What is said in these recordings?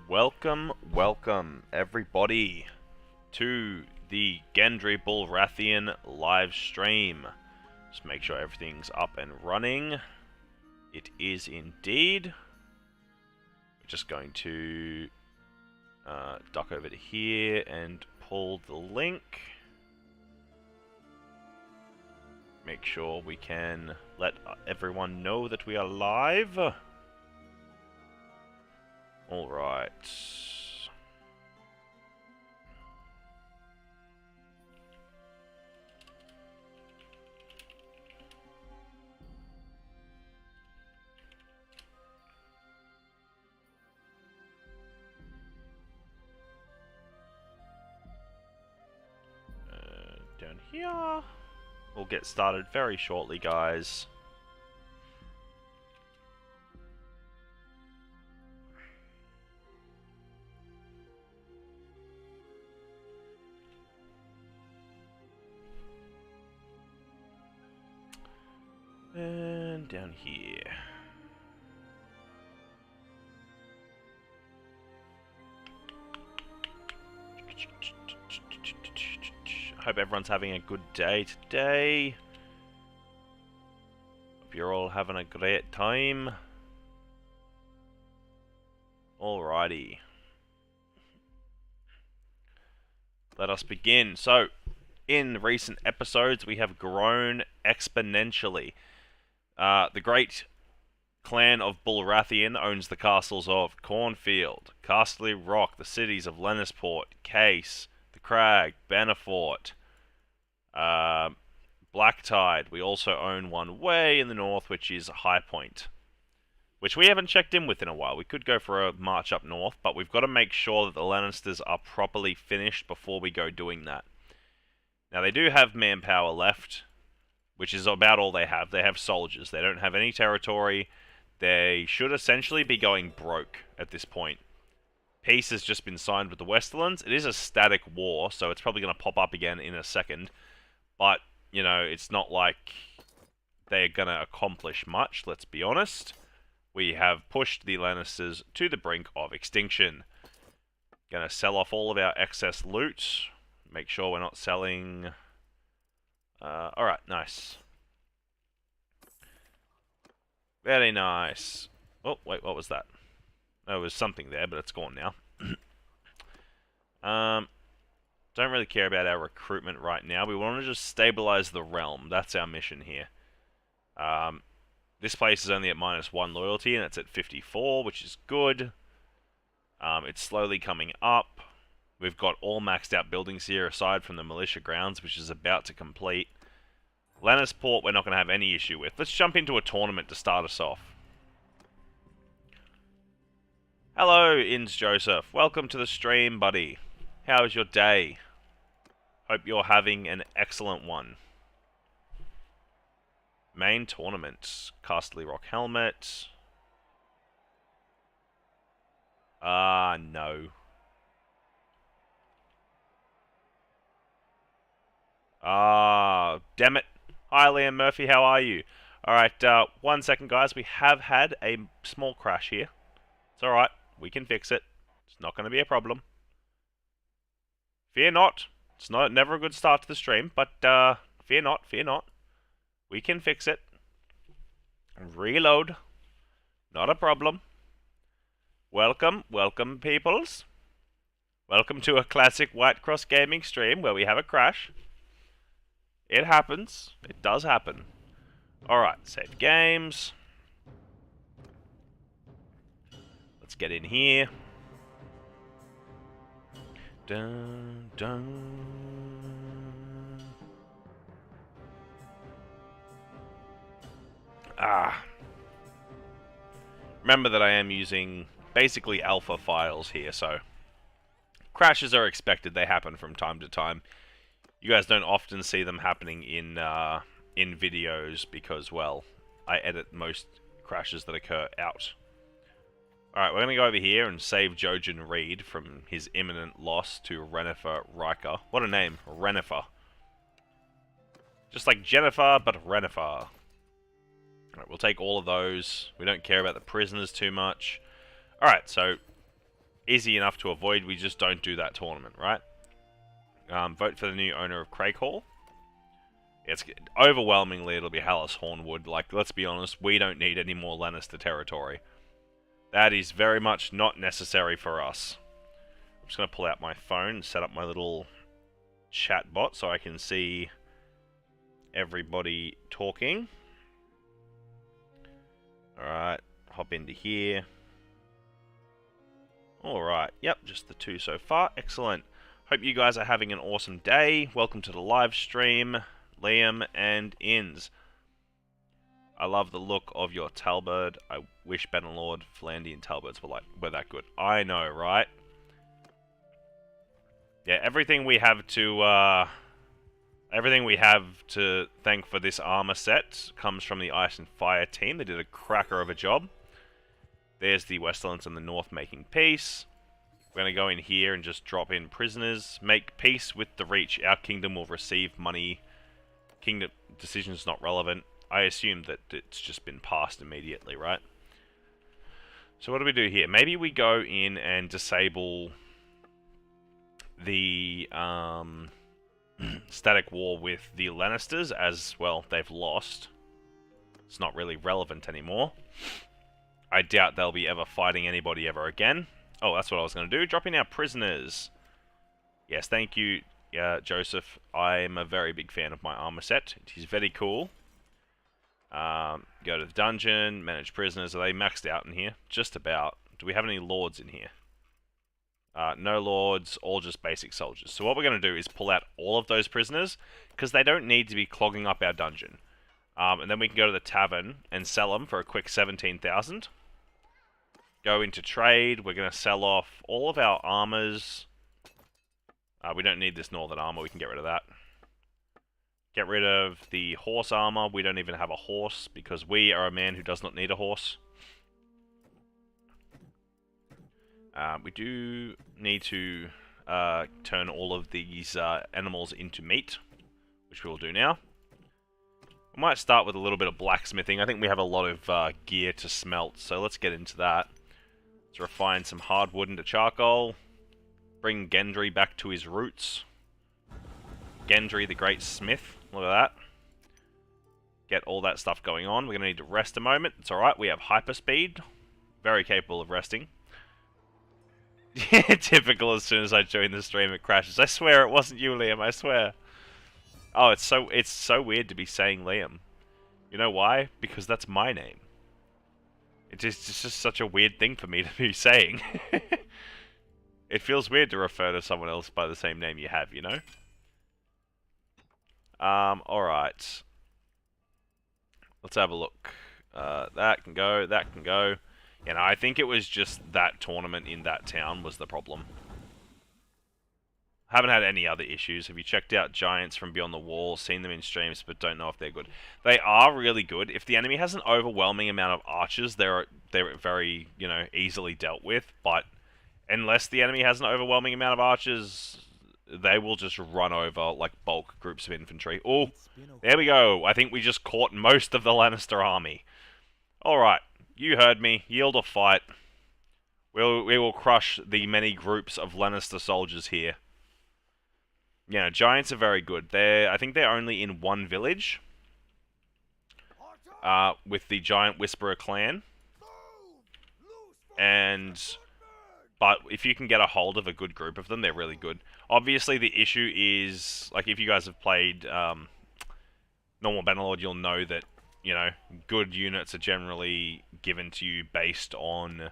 Welcome everybody to the Gendry Bullratheon live stream. Just make sure everything's up and running. It is indeed. We're just going to duck over to here and pull the link. Make sure we can let everyone know that we are live. Alright. Down here. We'll get started very shortly, guys. And down here. Hope everyone's having a good day today. Hope you're all having a great time. Alrighty. Let us begin. So, in recent episodes, we have grown exponentially. The great clan of Bullratheon owns the castles of Cornfield, Castle Rock, the cities of Lennisport, Case, the Crag, Bannerlord, Blacktide. We also own one way in the north, which is High Point, which we haven't checked in with in a while. We could go for a march up north, but we've got to make sure that the Lannisters are properly finished before we go doing that. Now, they do have manpower left, which is about all they have. They have soldiers. They don't have any territory. They should essentially be going broke at this point. Peace has just been signed with the Westerlands. It is a static war, so it's probably going to pop up again in a second. But, you know, it's not like they're going to accomplish much, let's be honest. We have pushed the Lannisters to the brink of extinction. Going to sell off all of our excess loot. Make sure we're not selling... Alright, nice. Very nice. Oh, wait, what was that? There was something there, but it's gone now. Don't really care about our recruitment right now. We want to just stabilize the realm. That's our mission here. This place is only at -1 loyalty, and it's at 54, which is good. It's slowly coming up. We've got all maxed out buildings here, aside from the militia grounds, which is about to complete. Lannisport, we're not going to have any issue with. Let's jump into a tournament to start us off. Hello, Inns Joseph. Welcome to the stream, buddy. How is your day? Hope you're having an excellent one. Main tournament. Castle Rock helmet. No. Damn it. Hi, Liam Murphy, how are you? Alright, 1 second, guys. We have had a small crash here. It's alright. We can fix it. It's not going to be a problem. Fear not. It's never a good start to the stream, but fear not, fear not. We can fix it. Reload. Not a problem. Welcome, welcome, peoples. Welcome to a classic Whitecross Gaming stream where we have a crash. It happens. It does happen. Alright, save games. Let's get in here. Dun, dun. Remember that I am using basically alpha files here, so crashes are expected. They happen from time to time. You guys don't often see them happening in videos because, well, I edit most crashes that occur out. Alright, we're going to go over here and save Jojen Reed from his imminent loss to Rennifer Riker. What a name, Rennifer. Just like Jennifer, but Rennifer. Alright, we'll take all of those. We don't care about the prisoners too much. Alright, so easy enough to avoid. We just don't do that tournament, right? Vote for the new owner of Craighall. It's overwhelmingly it'll be Hallis Hornwood. Like, let's be honest, we don't need any more Lannister territory. That is very much not necessary for us. I'm just going to pull out my phone and set up my little chat bot so I can see everybody talking. Alright, hop into here. Alright, yep, just the two so far. Excellent. Hope you guys are having an awesome day. Welcome to the live stream, Liam and Inns. I love the look of your Talbot. I wish Bannerlord, Flandy, and Talbots were that good. I know, right? Yeah, everything we have to thank for this armor set comes from the Ice and Fire team. They did a cracker of a job. There's the Westerlands and the North making peace. We're going to go in here and just drop in prisoners. Make peace with the Reach. Our kingdom will receive money. Kingdom decision's not relevant. I assume that it's just been passed immediately, right? So what do we do here? Maybe we go in and disable the static war with the Lannisters, as, well, they've lost. It's not really relevant anymore. I doubt they'll be ever fighting anybody ever again. Oh, that's what I was going to do. Drop in our prisoners. Yes, thank you, Joseph. I'm a very big fan of my armor set. It is very cool. Go to the dungeon, manage prisoners. Are they maxed out in here? Just about. Do we have any lords in here? No lords, all just basic soldiers. So what we're going to do is pull out all of those prisoners, because they don't need to be clogging up our dungeon. And then we can go to the tavern and sell them for a quick 17,000. Go into trade. We're going to sell off all of our armors. We don't need this northern armor. We can get rid of that. Get rid of the horse armor. We don't even have a horse because we are a man who does not need a horse. We do need to turn all of these animals into meat, which we will do now. We might start with a little bit of blacksmithing. I think we have a lot of gear to smelt, so let's get into that. Let's refine some hardwood into charcoal. Bring Gendry back to his roots. Gendry the Great Smith. Look at that. Get all that stuff going on. We're going to need to rest a moment. It's alright, we have hyperspeed. Very capable of resting. Typical, as soon as I join the stream it crashes. I swear it wasn't you, Liam, I swear. Oh, it's so weird to be saying Liam. You know why? Because that's my name. It's just such a weird thing for me to be saying. It feels weird to refer to someone else by the same name you have, you know? Alright. Let's have a look. That can go, that can go. You know, I think it was just that tournament in that town was the problem. Haven't had any other issues. Have you checked out Giants from Beyond the Wall? Seen them in streams, but don't know if they're good. They are really good. If the enemy has an overwhelming amount of archers, they're very, you know, easily dealt with. But unless the enemy has an overwhelming amount of archers, they will just run over, like, bulk groups of infantry. Oh, there we go. I think we just caught most of the Lannister army. Alright, you heard me. Yield or fight. We will crush the many groups of Lannister soldiers here. Yeah, Giants are very good. I think they're only in one village. With the Giant Whisperer clan. But if you can get a hold of a good group of them, they're really good. Obviously, the issue is, like, if you guys have played normal Bannerlord, you'll know that, you know, good units are generally given to you based on,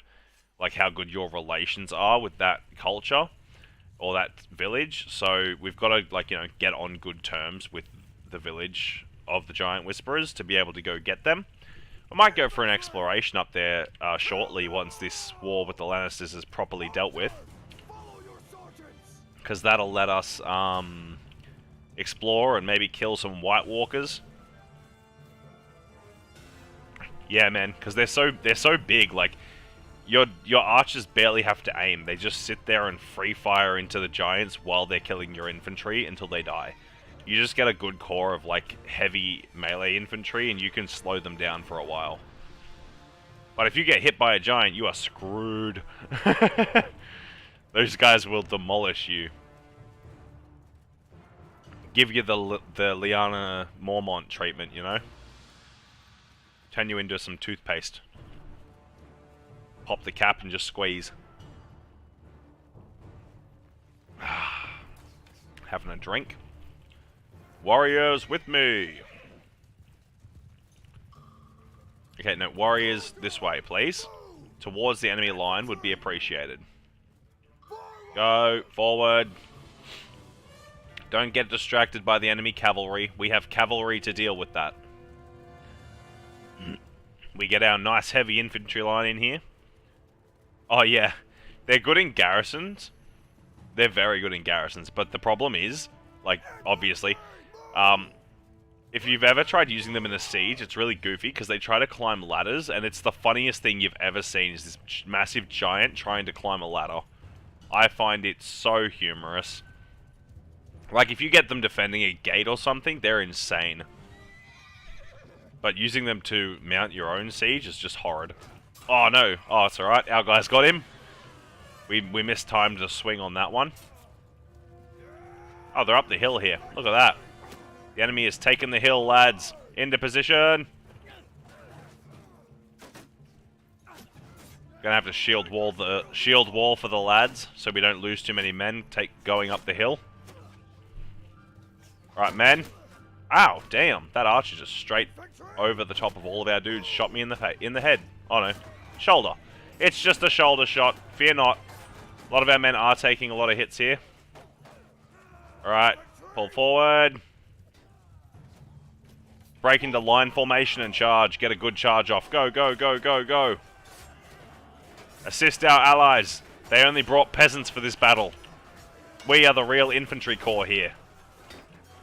like, how good your relations are with that culture or that village. So we've got to, like, you know, get on good terms with the village of the Giant Whisperers to be able to go get them. I might go for an exploration up there shortly once this war with the Lannisters is properly dealt with. Because that'll let us explore and maybe kill some White Walkers. Yeah, man, because they're so big. Like, your archers barely have to aim. They just sit there and free fire into the giants while they're killing your infantry until they die. You just get a good core of, like, heavy melee infantry, and you can slow them down for a while. But if you get hit by a giant, you are screwed. Those guys will demolish you. Give you the Lyanna Mormont treatment, you know? Turn you into some toothpaste. Pop the cap and just squeeze. Having a drink. Warriors with me! Okay, no, warriors this way, please. Towards the enemy line would be appreciated. Go, forward. Don't get distracted by the enemy cavalry. We have cavalry to deal with that. We get our nice heavy infantry line in here. Oh yeah, they're good in garrisons. They're very good in garrisons, but the problem is, like, obviously, if you've ever tried using them in a siege, it's really goofy because they try to climb ladders, and it's the funniest thing you've ever seen is this massive giant trying to climb a ladder. I find it so humorous. Like, if you get them defending a gate or something, they're insane. But using them to mount your own siege is just horrid. Oh no, oh it's alright, our guys got him. We missed time to swing on that one. Oh, they're up the hill here, look at that. The enemy has taken the hill, lads. Into position. Gonna have to shield wall for the lads, so we don't lose too many men going up the hill. Right, men. Ow, damn! That archer just straight over the top of all of our dudes shot me in the head. Oh no, shoulder. It's just a shoulder shot. Fear not. A lot of our men are taking a lot of hits here. All right, pull forward. Break into line formation and charge. Get a good charge off. Go, go, go, go, go. Assist our allies. They only brought peasants for this battle. We are the real infantry corps here.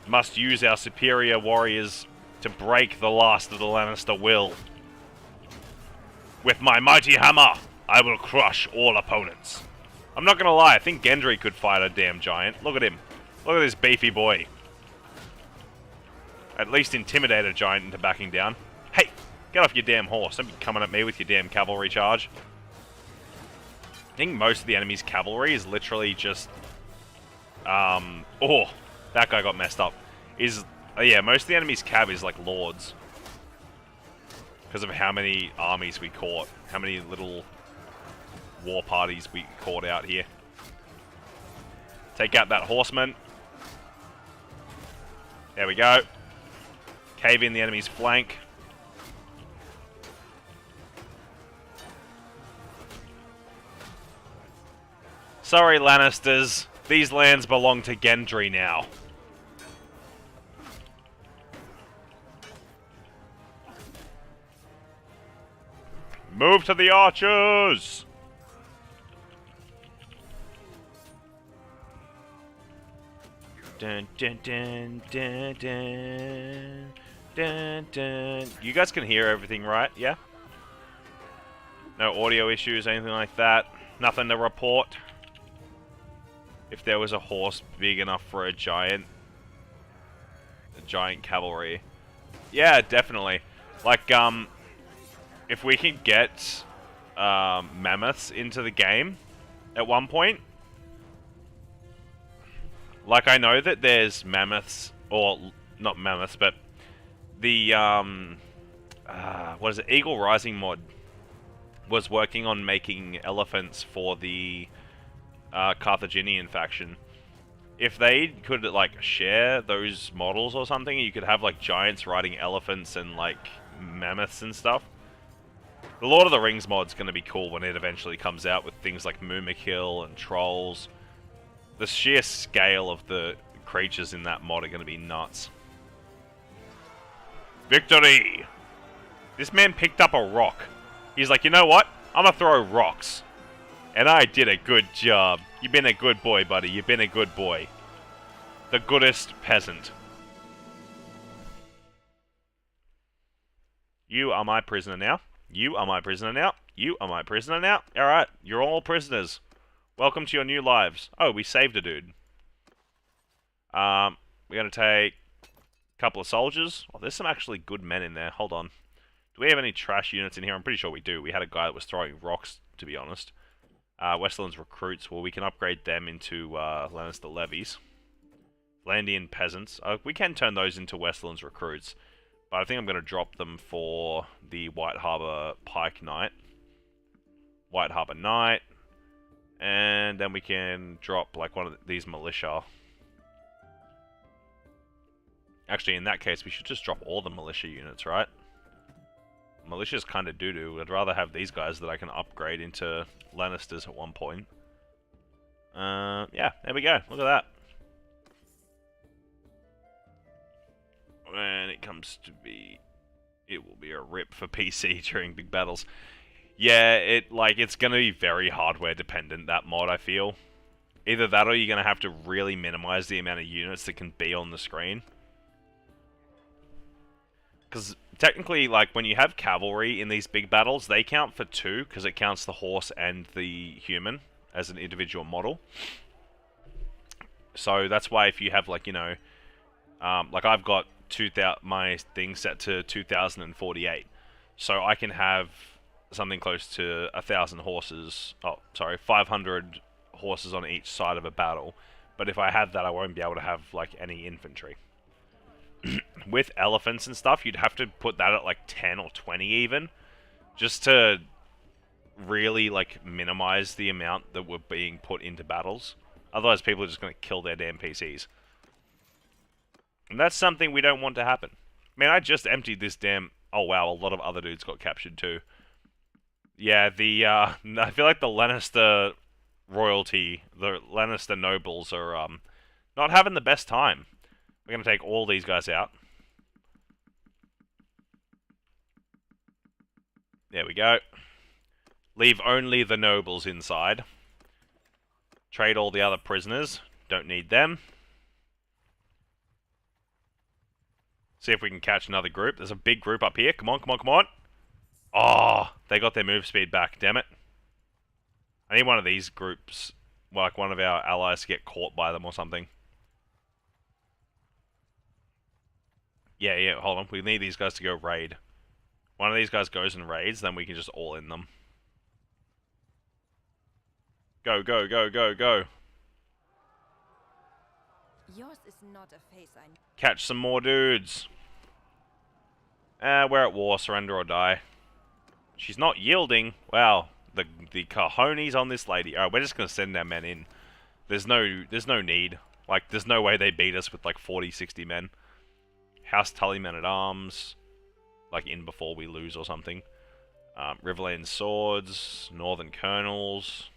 Must use our superior warriors to break the last of the Lannister will. With my mighty hammer, I will crush all opponents. I'm not gonna lie, I think Gendry could fight a damn giant. Look at him. Look at this beefy boy. At least intimidate a giant into backing down. Hey, get off your damn horse. Don't be coming at me with your damn cavalry charge. I think most of the enemy's cavalry is literally just... oh, that guy got messed up. Yeah, most of the enemy's cav is like lords. Because of how many armies we caught. How many little war parties we caught out here. Take out that horseman. There we go. Cave in the enemy's flank. Sorry, Lannisters. These lands belong to Gendry now. Move to the archers! Dun, dun, dun, dun, dun, dun, dun. You guys can hear everything, right? Yeah? No audio issues, anything like that? Nothing to report? If there was a horse big enough for a giant cavalry. Yeah, definitely. Like, if we can get mammoths into the game at one point. Like, I know that there's mammoths, or not mammoths, but the what is it? Eagle Rising mod was working on making elephants for the Carthaginian faction. If they could, like, share those models or something, you could have, like, giants riding elephants and, like, mammoths and stuff. The Lord of the Rings mod's going to be cool when it eventually comes out with things like Moomakill and trolls. The sheer scale of the creatures in that mod are going to be nuts. Victory! This man picked up a rock. He's like, you know what? I'm going to throw rocks. And I did a good job. You've been a good boy, buddy. You've been a good boy. The goodest peasant. You are my prisoner now. You are my prisoner now. You are my prisoner now. Alright, you're all prisoners. Welcome to your new lives. Oh, we saved a dude. we're going to take a couple of soldiers. Oh, there's some actually good men in there. Hold on. Do we have any trash units in here? I'm pretty sure we do. We had a guy that was throwing rocks, to be honest. Westerland's recruits. Well, we can upgrade them into Lannister levies. Landian peasants. We can turn those into Westerland's recruits. But I think I'm going to drop them for the White Harbour Pike Knight. White Harbour Knight. And then we can drop like one of these militia. Actually, in that case, we should just drop all the militia units, right? Militia's kind of doo-doo. I'd rather have these guys that I can upgrade into Lannisters at one point. Yeah, there we go. Look at that. When it comes to be... It will be a rip for PC during big battles. Yeah, it's going to be very hardware dependent, that mod, I feel. Either that or you're going to have to really minimize the amount of units that can be on the screen. Because technically, like, when you have cavalry in these big battles, they count for 2, because it counts the horse and the human as an individual model. So that's why if you have, like, you know, like I've got my thing set to 2048. So I can have something close to 1,000 horses, 500 horses on each side of a battle. But if I have that, I won't be able to have, like, any infantry. With elephants and stuff, you'd have to put that at like 10 or 20 even, just to really like minimize the amount that were being put into battles. Otherwise, people are just going to kill their damn PCs. And that's something we don't want to happen. Man, I just emptied this damn... Oh wow, a lot of other dudes got captured too. Yeah, I feel like the Lannister royalty, the Lannister nobles are not having the best time. We're going to take all these guys out. There we go. Leave only the nobles inside. Trade all the other prisoners. Don't need them. See if we can catch another group. There's a big group up here. Come on, come on, come on. Oh, they got their move speed back. Damn it. I need one of these groups, like one of our allies, to get caught by them or something. Yeah, hold on. We need these guys to go raid. One of these guys goes and raids, then we can just all in them. Go, go, go, go, go. Yours is not a face I... Catch some more dudes. We're at war. Surrender or die. She's not yielding. Wow. The cojones on this lady. Alright, we're just going to send our men in. There's no need. Like, there's no way they beat us with like 40, 60 men. House Tully men-at-arms, like in before we lose or something. Riverland Swords, Northern Colonels.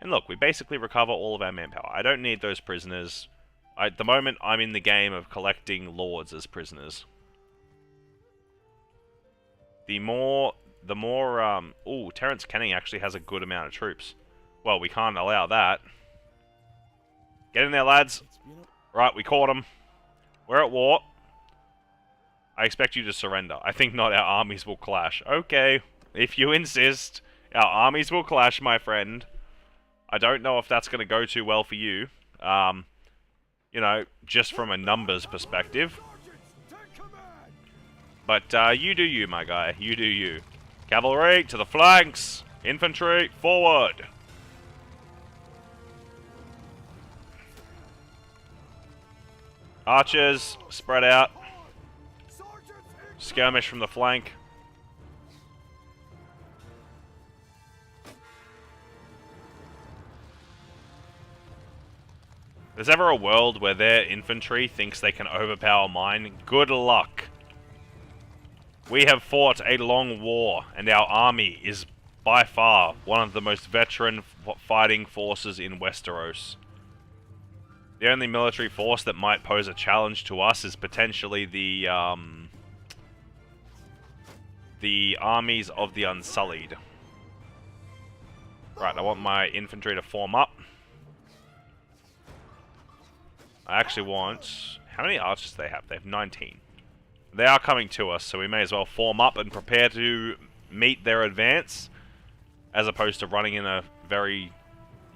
And look, we basically recover all of our manpower. I don't need those prisoners. At the moment, I'm in the game of collecting lords as prisoners. Ooh, Terrence Kenning actually has a good amount of troops. Well, we can't allow that. Get in there, lads. Right, we caught him. We're at war. I expect you to surrender. I think not. Our armies will clash. Okay. If you insist, our armies will clash, my friend. I don't know if that's going to go too well for you. You know, just from a numbers perspective. But you do you, my guy. You do you. Cavalry, to the flanks. Infantry, forward. Archers, spread out. Skirmish from the flank. If there's ever a world where their infantry thinks they can overpower mine, good luck. We have fought a long war, and our army is by far one of the most veteran fighting forces in Westeros. The only military force that might pose a challenge to us is potentially the armies of the Unsullied. Right, I want my infantry to form up. I actually want... How many archers do they have? They have 19. They are coming to us, so we may as well form up and prepare to meet their advance, as opposed to running in a very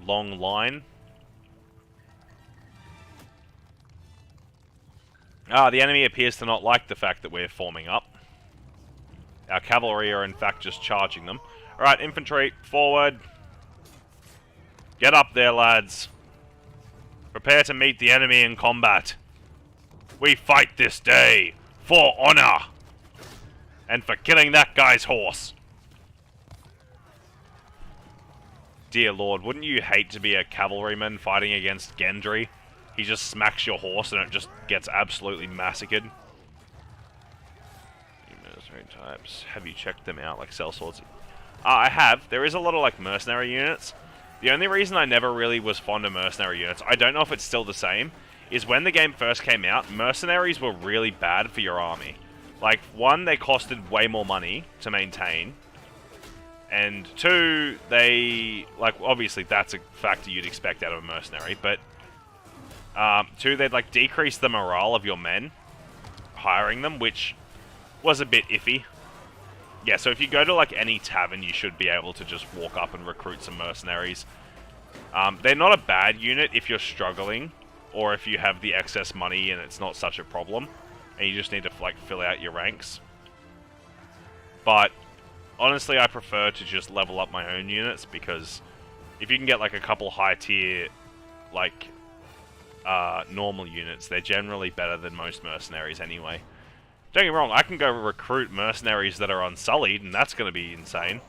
long line. The enemy appears to not like the fact that we're forming up. Our cavalry are in fact just charging them. Alright, infantry, forward. Get up there, lads. Prepare to meet the enemy in combat. We fight this day for honor. And for killing that guy's horse. Dear Lord, wouldn't you hate to be a cavalryman fighting against Gendry? He just smacks your horse and it just gets absolutely massacred. Military types. Have you checked them out, like sellswords? I have. There is a lot of like mercenary units. The only reason I never really was fond of mercenary units, I don't know if it's still the same, is when the game first came out, mercenaries were really bad for your army. Like, one, they costed way more money to maintain. And two, they, like, obviously that's a factor you'd expect out of a mercenary, but two, they'd like decrease the morale of your men hiring them, which was a bit iffy. Yeah, so if you go to like any tavern, you should be able to just walk up and recruit some mercenaries. They're not a bad unit if you're struggling, or if you have the excess money and it's not such a problem, and you just need to like fill out your ranks. But honestly, I prefer to just level up my own units, because if you can get like a couple high tier like normal units, they're generally better than most mercenaries anyway. Don't get me wrong, I can go recruit mercenaries that are unsullied, and that's going to be insane.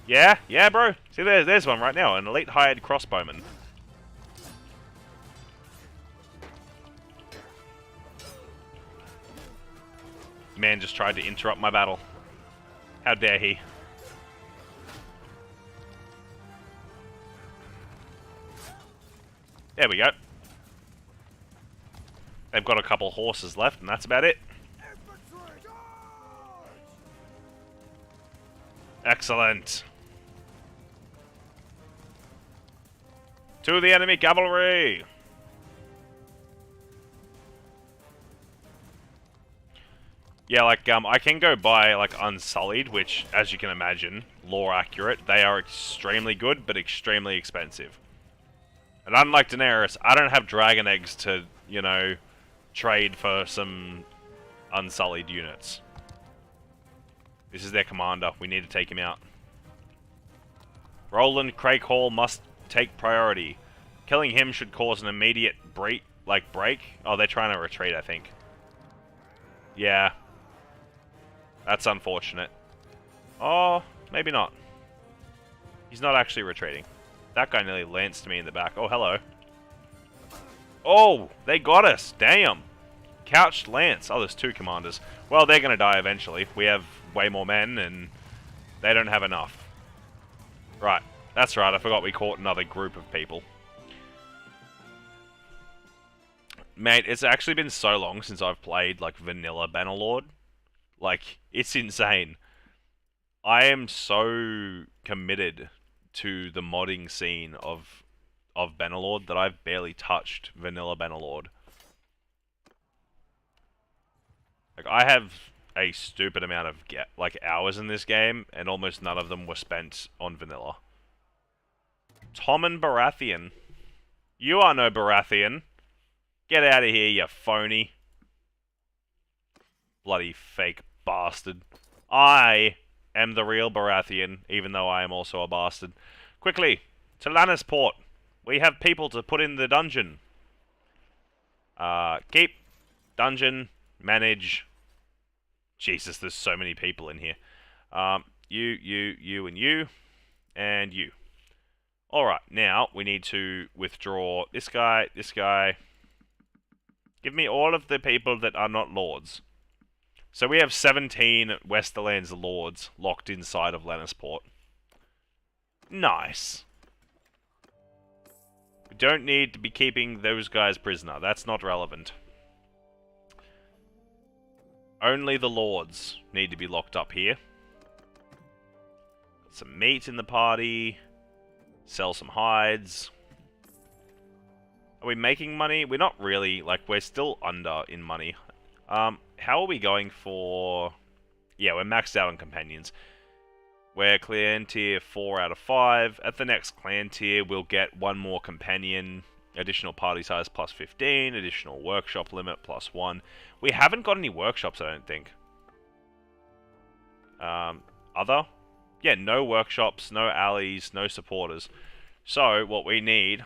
Yeah, bro. See, there's one right now, an elite hired crossbowman. Man just tried to interrupt my battle. How dare he? There we go. They've got a couple horses left, and that's about it. Excellent. To the enemy cavalry! Yeah, like, I can go buy, like, Unsullied, which, as you can imagine, lore accurate. They are extremely good, but extremely expensive. And unlike Daenerys, I don't have dragon eggs to, you know, trade for some Unsullied units. This is their commander. We need to take him out. Roland Craighall must take priority. Killing him should cause an immediate break. Oh, they're trying to retreat, I think. Yeah. That's unfortunate. Oh, maybe not. He's not actually retreating. That guy nearly lanced me in the back. Oh, hello. Oh, they got us. Damn. Couched lance. Oh, there's two commanders. Well, they're going to die eventually. We have way more men, and they don't have enough. Right. That's right. I forgot we caught another group of people. Mate, it's actually been so long since I've played, like, vanilla Bannerlord. Like, it's insane. I am so committed to the modding scene of Bannerlord that I've barely touched vanilla Bannerlord. Like, I have a stupid amount of hours in this game, and almost none of them were spent on vanilla. Tommen Baratheon. You are no Baratheon. Get out of here, you phony. Bloody fake bastard. I am the real Baratheon, even though I am also a bastard. Quickly, to Lannisport. We have people to put in the dungeon. Keep. Dungeon. Manage. Jesus, there's so many people in here. You, and you. And you. Alright, now we need to withdraw this guy, this guy. Give me all of the people that are not lords. So we have 17 Westerlands lords locked inside of Lannisport. Nice. We don't need to be keeping those guys prisoner. That's not relevant. Only the lords need to be locked up here. Got some meat in the party. Sell some hides. Are we making money? We're not really. Like, we're still under in money. How are we going for... Yeah, we're maxed out on companions. We're clan tier 4 out of 5. At the next clan tier, we'll get one more companion Additional party size plus 15. Additional workshop limit plus 1. We haven't got any workshops, I don't think. Other? Yeah, no workshops, no allies, no supporters. So, what we need...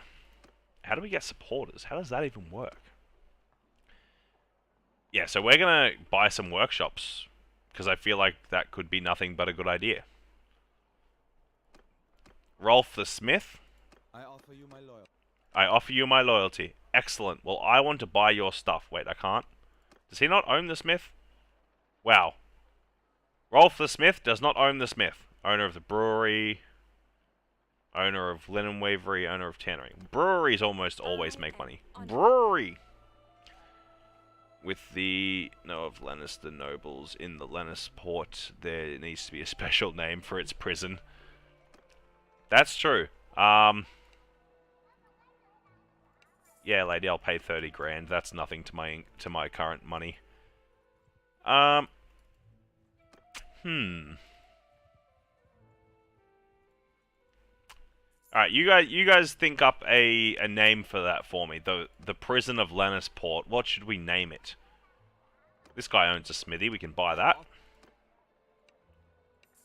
How do we get supporters? How does that even work? Yeah, so we're going to buy some workshops. Because I feel like that could be nothing but a good idea. Rolf the Smith. I offer you my loyalty. I offer you my loyalty. Excellent. Well, I want to buy your stuff. Wait, I can't. Does he not own the Smith? Wow. Rolf the Smith does not own the Smith. Owner of the brewery. Owner of linen wavery. Owner of tannery. Breweries almost always make money. Brewery! With the... No, of Lannister nobles in the Lannisport, there needs to be a special name for its prison. That's true. Yeah, lady, I'll pay 30 grand. That's nothing to my current money. Alright, you guys think up a name for that for me. The prison of Lannisport. What should we name it? This guy owns a smithy. We can buy that.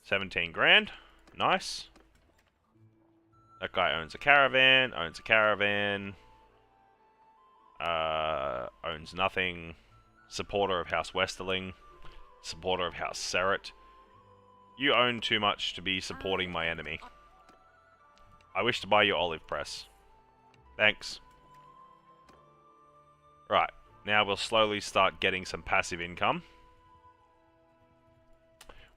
17 grand. Nice. That guy owns a caravan. Owns a caravan. Owns nothing. Supporter of House Westerling. Supporter of House Serret. You own too much to be supporting my enemy. I wish to buy your olive press. Thanks. Right. Now we'll slowly start getting some passive income.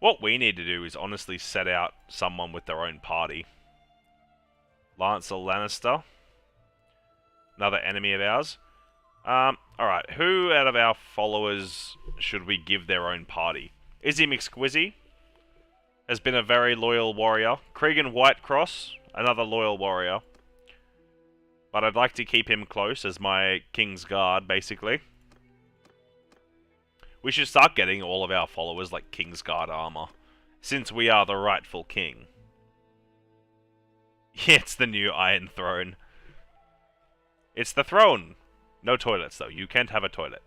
What we need to do is honestly set out someone with their own party. Lancer Lannister. Another enemy of ours. Alright. Who out of our followers should we give their own party? Izzy McSquizzy has been a very loyal warrior. Cregan Whitecross, another loyal warrior. But I'd like to keep him close as my King's Guard, basically. We should start getting all of our followers like King's Guard armor, since we are the rightful king. Yeah, it's the new Iron Throne. It's the throne. No toilets, though. You can't have a toilet.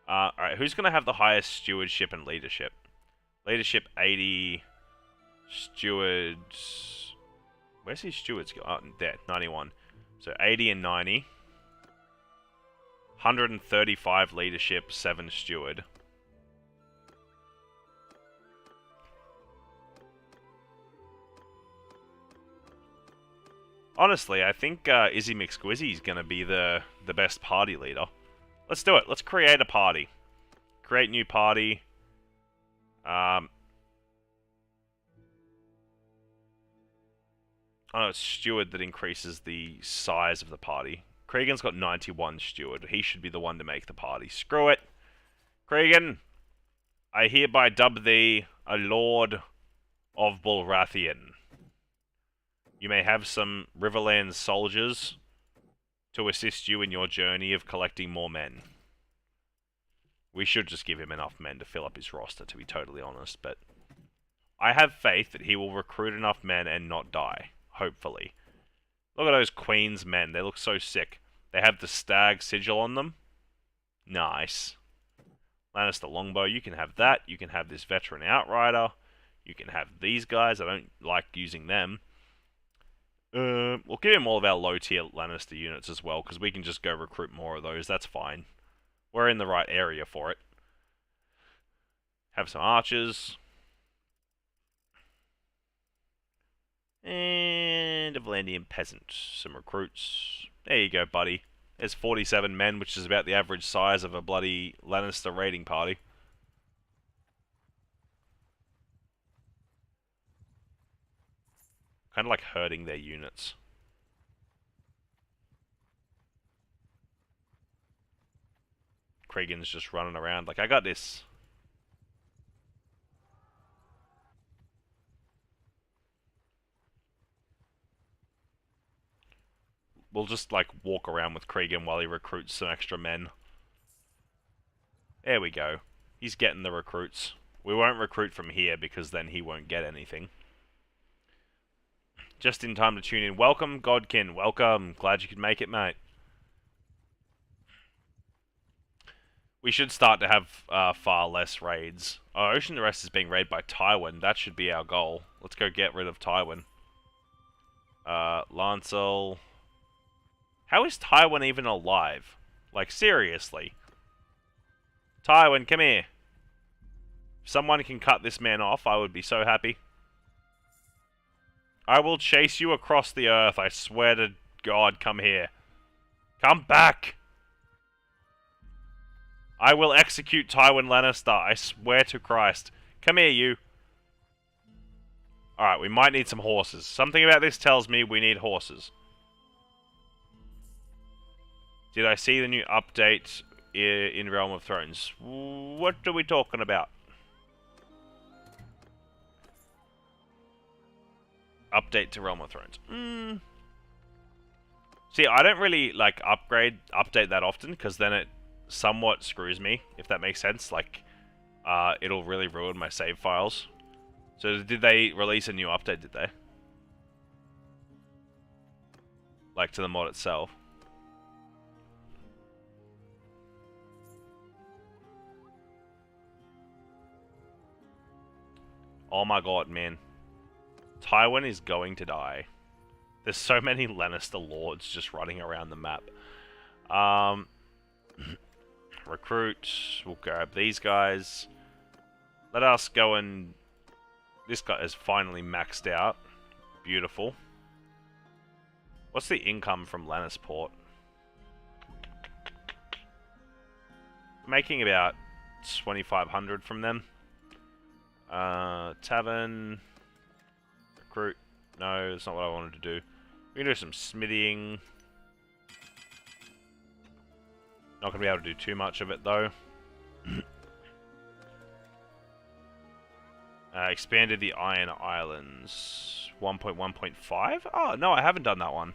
Alright, who's going to have the highest stewardship and leadership? Leadership 80. Stewards... Where's his stewards go? Oh, there, 91. So 80 and 90. 135 leadership, 7 steward. Honestly, I think Izzy McSquizzy is going to be the best party leader. Let's do it. Let's create a party. Create new party. Oh, it's steward that increases the size of the party. Cregan's got 91 steward. He should be the one to make the party. Screw it. Cregan, I hereby dub thee a Lord of Bullratheon. You may have some Riverlands soldiers to assist you in your journey of collecting more men. We should just give him enough men to fill up his roster, to be totally honest, but I have faith that he will recruit enough men and not die. Hopefully. Look at those Queen's men. They look so sick. They have the stag sigil on them. Nice. Lannister Longbow, you can have that. You can have this veteran outrider. You can have these guys. I don't like using them. We'll give him all of our low-tier Lannister units as well, because we can just go recruit more of those. That's fine. We're in the right area for it. Have some archers. And a Valandian peasant. Some recruits. There you go, buddy. There's 47 men, which is about the average size of a bloody Lannister raiding party. Kind of like herding their units. Cregan's just running around like, I got this. We'll just, like, walk around with Cregan while he recruits some extra men. There we go. He's getting the recruits. We won't recruit from here because then he won't get anything. Just in time to tune in. Welcome, Godkin. Welcome. Glad you could make it, mate. We should start to have far less raids. Oh, Ocean the Rest is being raided by Tywin. That should be our goal. Let's go get rid of Tywin. Lancel. How is Tywin even alive? Like, seriously. Tywin, come here. If someone can cut this man off, I would be so happy. I will chase you across the earth. I swear to God, come here. Come back! I will execute Tywin Lannister. I swear to Christ. Come here, you. Alright, we might need some horses. Something about this tells me we need horses. Did I see the new update in Realm of Thrones? What are we talking about? Update to Realm of Thrones. See, I don't really, like, update that often, because then it somewhat screws me, if that makes sense. Like, it'll really ruin my save files. So, did they release a new update, did they? Like, to the mod itself. Oh my god, man. Tywin is going to die. There's so many Lannister lords just running around the map. Recruit. We'll grab these guys. Let us go and... This guy is finally maxed out. Beautiful. What's the income from Lannisport? Making about 2,500 from them. Tavern. Recruit. No, that's not what I wanted to do. We can do some smithing. Not going to be able to do too much of it, though. Expanded the Iron Islands. 1.1.5? Oh, no, I haven't done that one.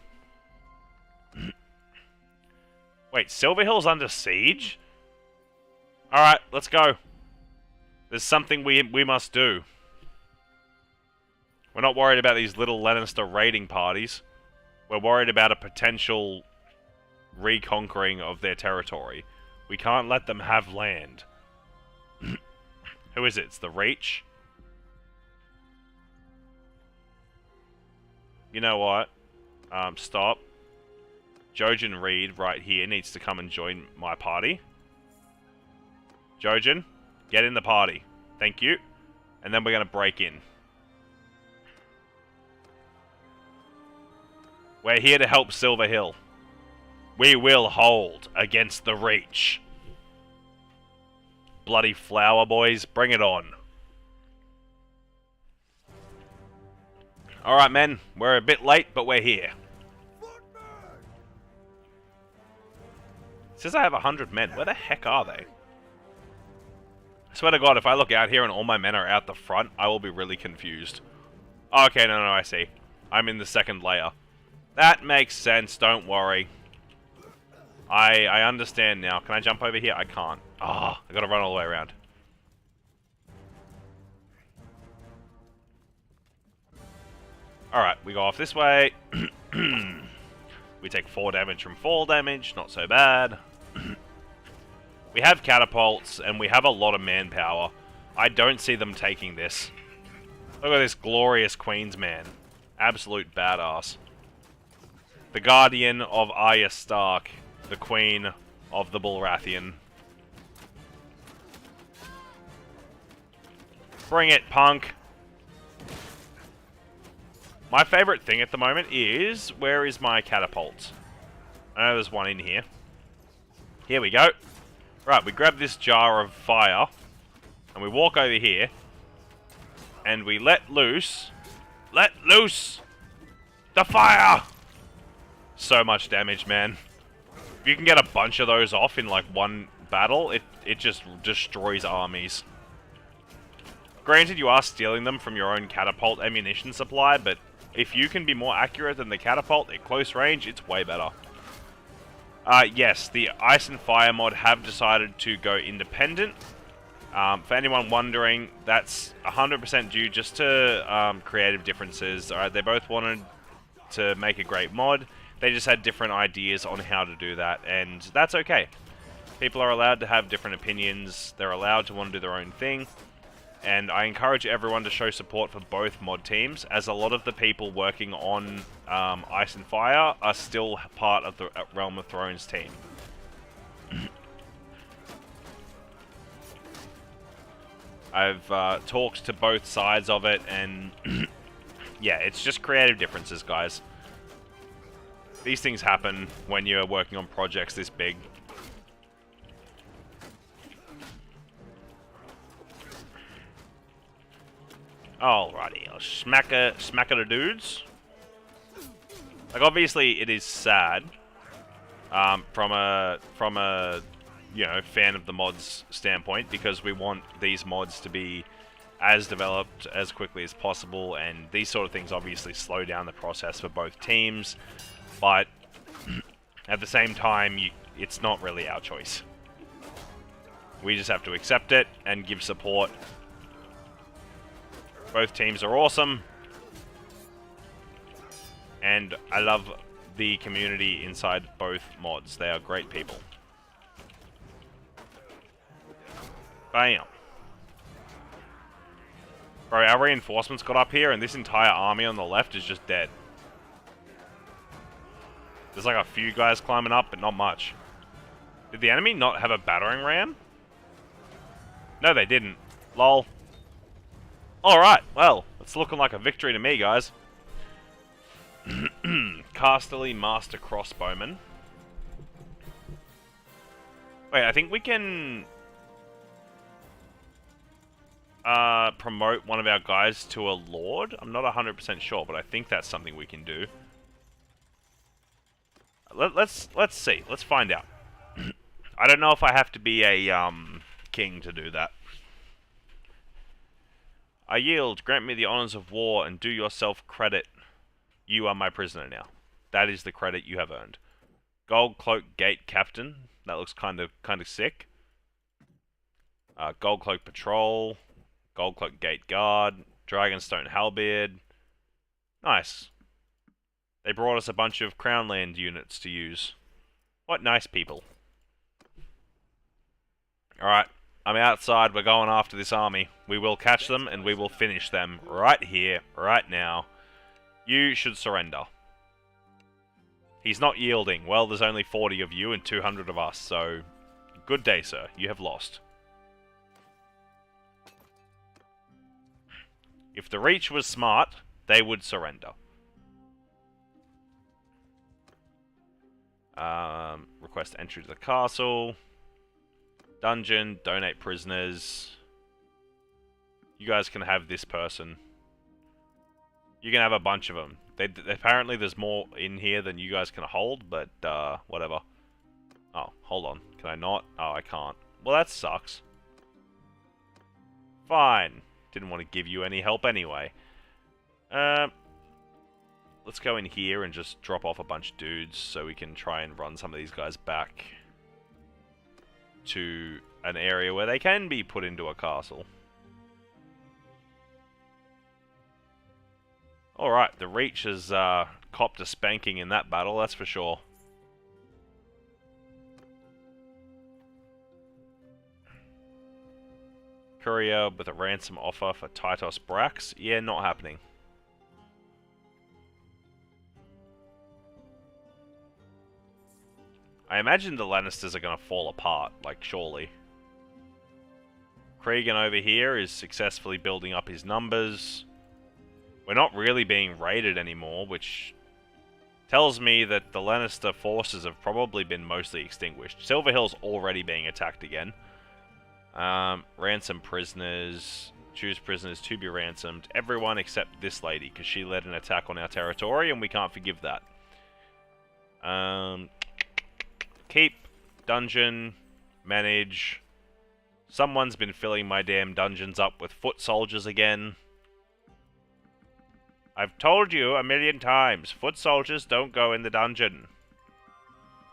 Wait, Silverhill's under siege? Alright, let's go. There's something we must do. We're not worried about these little Lannister raiding parties. We're worried about a potential reconquering of their territory. We can't let them have land. Who is it? It's the Reach? You know what? Stop. Jojen Reed right here needs to come and join my party. Jojen, get in the party. Thank you. And then we're going to break in. We're here to help Silverhill. We will hold against the Reach. Bloody flower, boys. Bring it on. Alright, men. We're a bit late, but we're here. It says I have 100 men. Where the heck are they? I swear to God, if I look out here and all my men are out the front, I will be really confused. Oh, okay, no, I see. I'm in the second layer. That makes sense, don't worry. I understand now. Can I jump over here? I can't. Ah, I gotta run all the way around. Alright, we go off this way. We take 4 damage from fall damage, not so bad. We have catapults, and we have a lot of manpower. I don't see them taking this. Look at this glorious Queensman. Absolute badass. The Guardian of Arya Stark. The Queen of the Bullratheon. Bring it, punk! My favorite thing at the moment is... Where is my catapult? I know there's one in here. Here we go. Right, we grab this jar of fire. And we walk over here. And we let loose... Let loose! The fire! So much damage, man. If you can get a bunch of those off in like one battle, it just destroys armies. Granted, you are stealing them from your own catapult ammunition supply, but if you can be more accurate than the catapult at close range, it's way better. Yes, the Ice and Fire mod have decided to go independent. For anyone wondering, that's 100% due just to creative differences. Alright, they both wanted to make a great mod. They just had different ideas on how to do that, and that's okay. People are allowed to have different opinions. They're allowed to want to do their own thing. And I encourage everyone to show support for both mod teams, as a lot of the people working on Ice and Fire are still part of the Realm of Thrones team. I've talked to both sides of it, and yeah, it's just creative differences, guys. These things happen when you're working on projects this big. Alrighty, I'll smack a the dudes. Like, obviously, it is sad from a you know, fan of the mods standpoint, because we want these mods to be as developed as quickly as possible, and these sort of things obviously slow down the process for both teams. But at the same time, it's not really our choice. We just have to accept it and give support. Both teams are awesome, and I love the community inside both mods. They are great people. Bam. Bro, our reinforcements got up here, and this entire army on the left is just dead. There's like a few guys climbing up, but not much. Did the enemy not have a battering ram? No, they didn't. Lol. Alright, well, it's looking like a victory to me, guys. Casterly Master Crossbowman. Wait, I think we can promote one of our guys to a Lord. I'm not 100% sure, but I think that's something we can do. Let's see. Let's find out. I don't know if I have to be a king to do that. I yield. Grant me the honors of war and do yourself credit. You are my prisoner now. That is the credit you have earned. Gold Cloak Gate Captain. That looks kind of sick. Gold Cloak Patrol. Gold Cloak Gate Guard. Dragonstone Halberd. Nice. They brought us a bunch of Crown Land units to use. What nice people. Alright. I'm outside, we're going after this army. We will catch them, and we will finish them right here, right now. You should surrender. He's not yielding. Well, there's only 40 of you and 200 of us, so... Good day, sir. You have lost. If the Reach was smart, they would surrender. Request entry to the castle. Dungeon, donate prisoners. You guys can have this person. You can have a bunch of them. Apparently there's more in here than you guys can hold, but whatever. Oh, hold on. Can I not? Oh, I can't. Well, that sucks. Fine. Didn't want to give you any help anyway. Let's go in here and just drop off a bunch of dudes so we can try and run some of these guys back to an area where they can be put into a castle. Alright, the Reach has copped a spanking in that battle, that's for sure. Courier with a ransom offer for Titos Brax. Yeah, not happening. I imagine the Lannisters are going to fall apart, like, surely. Cregan over here is successfully building up his numbers. We're not really being raided anymore, which tells me that the Lannister forces have probably been mostly extinguished. Silverhill's already being attacked again. Ransom prisoners. Choose prisoners to be ransomed. Everyone except this lady, because she led an attack on our territory, and we can't forgive that. Keep, dungeon, manage. Someone's been filling my damn dungeons up with foot soldiers again. I've told you 1,000,000 times, foot soldiers don't go in the dungeon.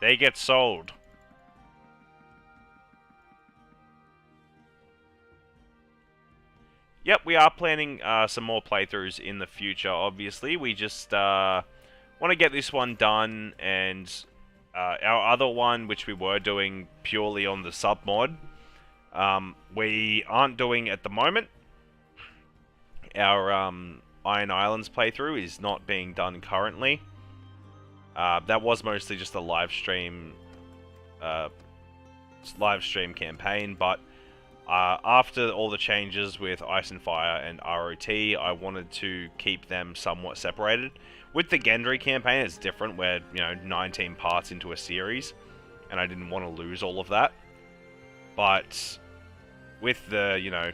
They get sold. Yep, we are planning some more playthroughs in the future, obviously. We just want to get this one done, and our other one, which we were doing purely on the sub mod, we aren't doing at the moment. Our Iron Islands playthrough is not being done currently. That was mostly just a live stream campaign, but after all the changes with Ice and Fire and ROT, I wanted to keep them somewhat separated. With the Gendry campaign, it's different. We're, 19 parts into a series, and I didn't want to lose all of that. But with the,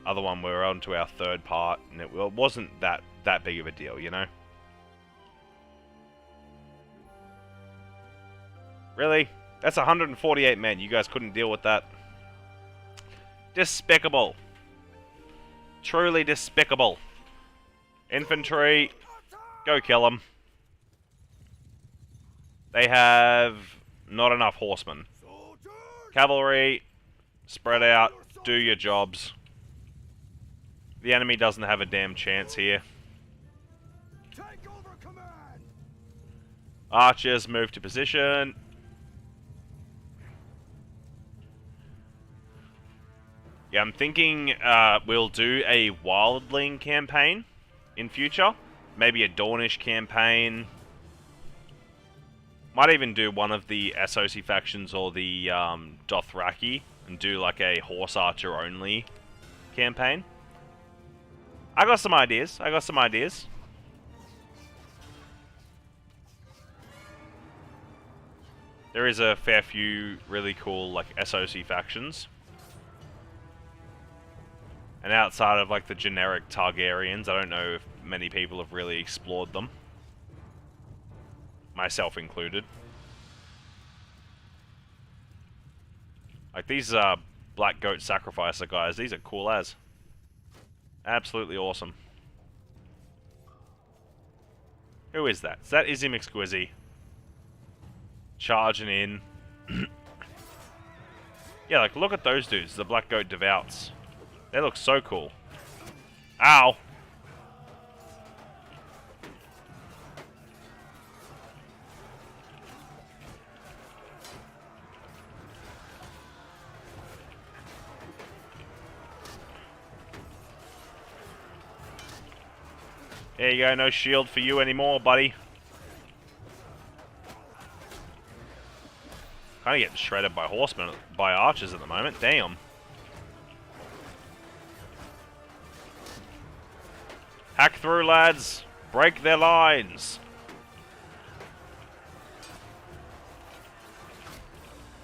other one, we're on to our third part, and it wasn't that big of a deal, Really? That's 148 men. You guys couldn't deal with that? Despicable. Truly despicable. Infantry, go kill them. They have not enough horsemen. Cavalry, spread out, do your jobs. The enemy doesn't have a damn chance here. Archers, move to position. Yeah, I'm thinking we'll do a Wildling campaign in future. Maybe a Dornish campaign. Might even do one of the Essos factions or the Dothraki and do like a horse archer only campaign. I got some ideas. There is a fair few really cool like Essos factions. And outside of like the generic Targaryens, I don't know if many people have really explored them. Myself included. Like these Black Goat Sacrificer guys, these are cool as. Absolutely awesome. Who is that? That is Izzy McSquizzy. Charging in. Yeah, like look at those dudes, the Black Goat Devouts. They look so cool. Ow! There you go, no shield for you anymore, buddy. Kinda getting shredded by horsemen, by archers at the moment, damn. Hack through, lads. Break their lines.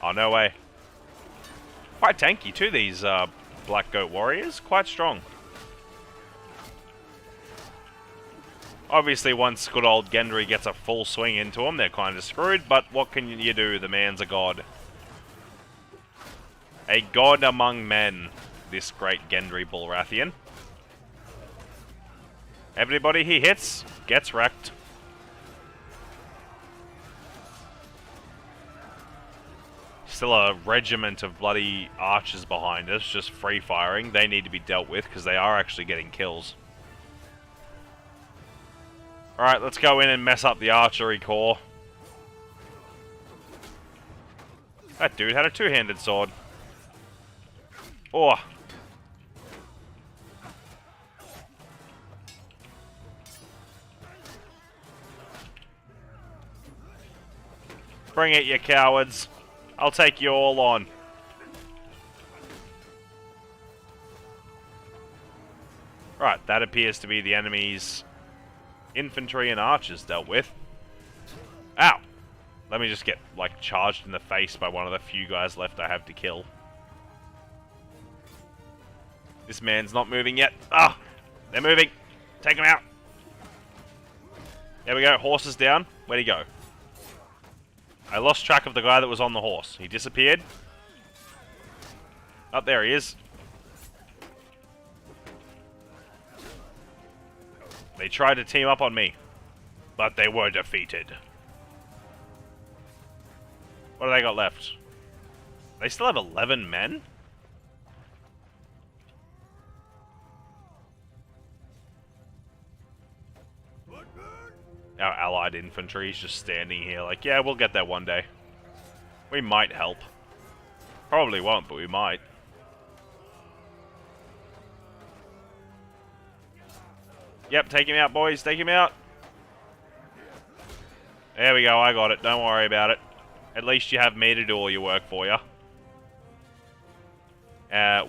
Oh, no way. Quite tanky too, these Black Goat Warriors. Quite strong. Obviously, once good old Gendry gets a full swing into them, they're kind of screwed, but what can you do? The man's a god. A god among men, this great Gendry Bullratheon. Everybody he hits gets wrecked. Still a regiment of bloody archers behind us, just free firing. They need to be dealt with because they are actually getting kills. Alright, let's go in and mess up the archery corps. That dude had a two-handed sword. Oh. Bring it, you cowards. I'll take you all on. Right, that appears to be the enemy's infantry and archers dealt with. Ow! Let me just get, like, charged in the face by one of the few guys left I have to kill. This man's not moving yet. Ah! They're moving! Take him out! There we go, horse is down. Where'd he go? I lost track of the guy that was on the horse. He disappeared. Oh, there he is. They tried to team up on me, but they were defeated. What do they got left? They still have 11 men? Our ally light infantry is just standing here like, yeah, we'll get there one day. We might help. Probably won't, but we might. Yep, take him out, boys. Take him out. There we go. I got it. Don't worry about it. At least you have me to do all your work for you.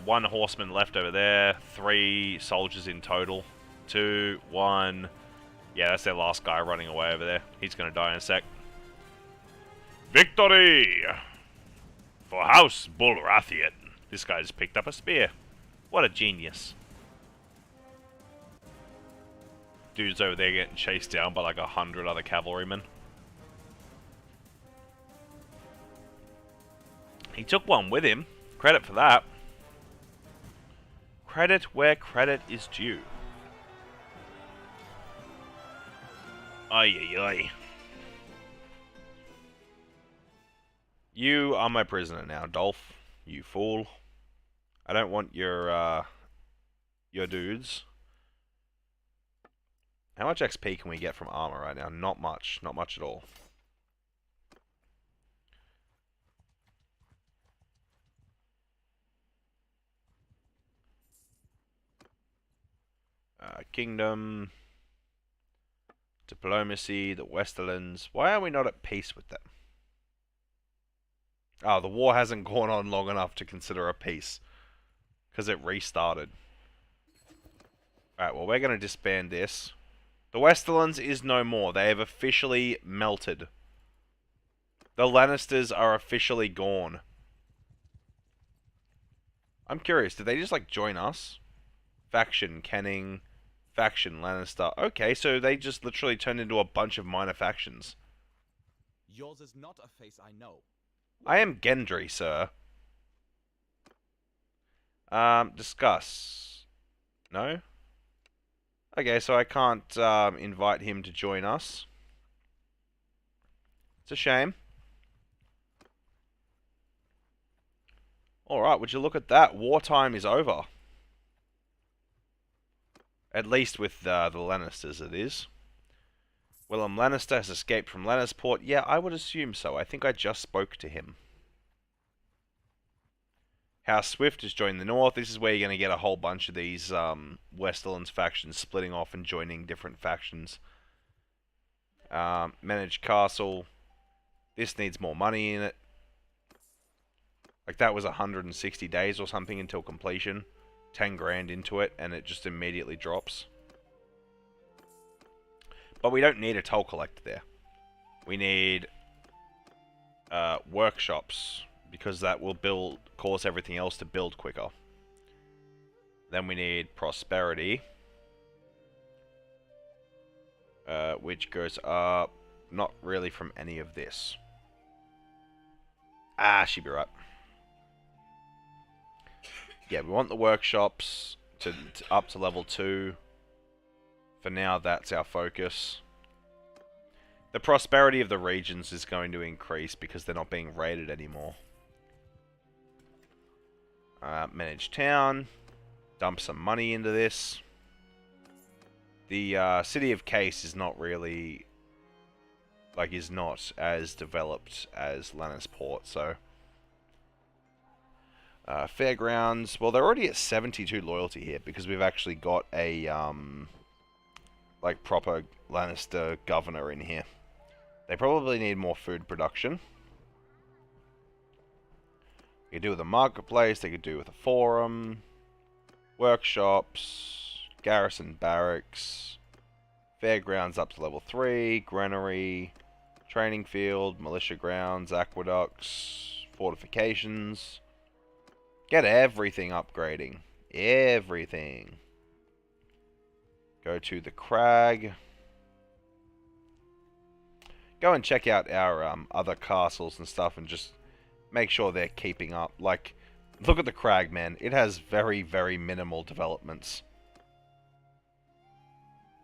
One horseman left over there. 3 soldiers in total. 2, 1. Yeah, that's their last guy running away over there. He's going to die in a sec. Victory! For House Bullratheon. This guy just picked up a spear. What a genius. Dude's over there getting chased down by like 100 other cavalrymen. He took one with him. Credit for that. Credit where credit is due. Ay, ay, ay. You are my prisoner now, Dolph. You fool. I don't want your dudes. How much XP can we get from armor right now? Not much. Not much at all. Kingdom. Diplomacy. The Westerlands. Why are we not at peace with them? Oh, the war hasn't gone on long enough to consider a peace. Because it restarted. Alright, well, we're going to disband this. The Westerlands is no more. They have officially melted. The Lannisters are officially gone. I'm curious, did they just, like, join us? Faction Kenning, faction Lannister. Okay, so they just literally turned into a bunch of minor factions. Yours is not a face I know. I am Gendry, sir. Discuss. No? Okay, so I can't invite him to join us. It's a shame. Alright, would you look at that? Wartime is over. At least with the Lannisters it is. Willem Lannister has escaped from Lannisport. Yeah, I would assume so. I think I just spoke to him. House Swift has joined the North. This is where you're going to get a whole bunch of these Westerlands factions splitting off and joining different factions. Managed Castle. This needs more money in it. Like, that was 160 days or something until completion. 10 grand into it, and it just immediately drops. But we don't need a toll collector there. We need workshops, because that will cause everything else to build quicker. Then we need prosperity, which goes up, not really from any of this. Ah, she'd be right. Yeah, we want the workshops to up to level 2. For now, that's our focus. The prosperity of the regions is going to increase because they're not being raided anymore. Manage town. Dump some money into this. The city of Case is not really... like, is not as developed as Lannisport, so... Fairgrounds, well, they're already at 72 loyalty here because we've actually got a, like, proper Lannister governor in here. They probably need more food production. They could do with a marketplace, they could do with a forum, workshops, garrison barracks, fairgrounds up to level 3, granary, training field, militia grounds, aqueducts, fortifications. Get everything upgrading. Everything. Go to the crag. Go and check out our other castles and stuff and just make sure they're keeping up. Like, look at the crag, man. It has very, very minimal developments.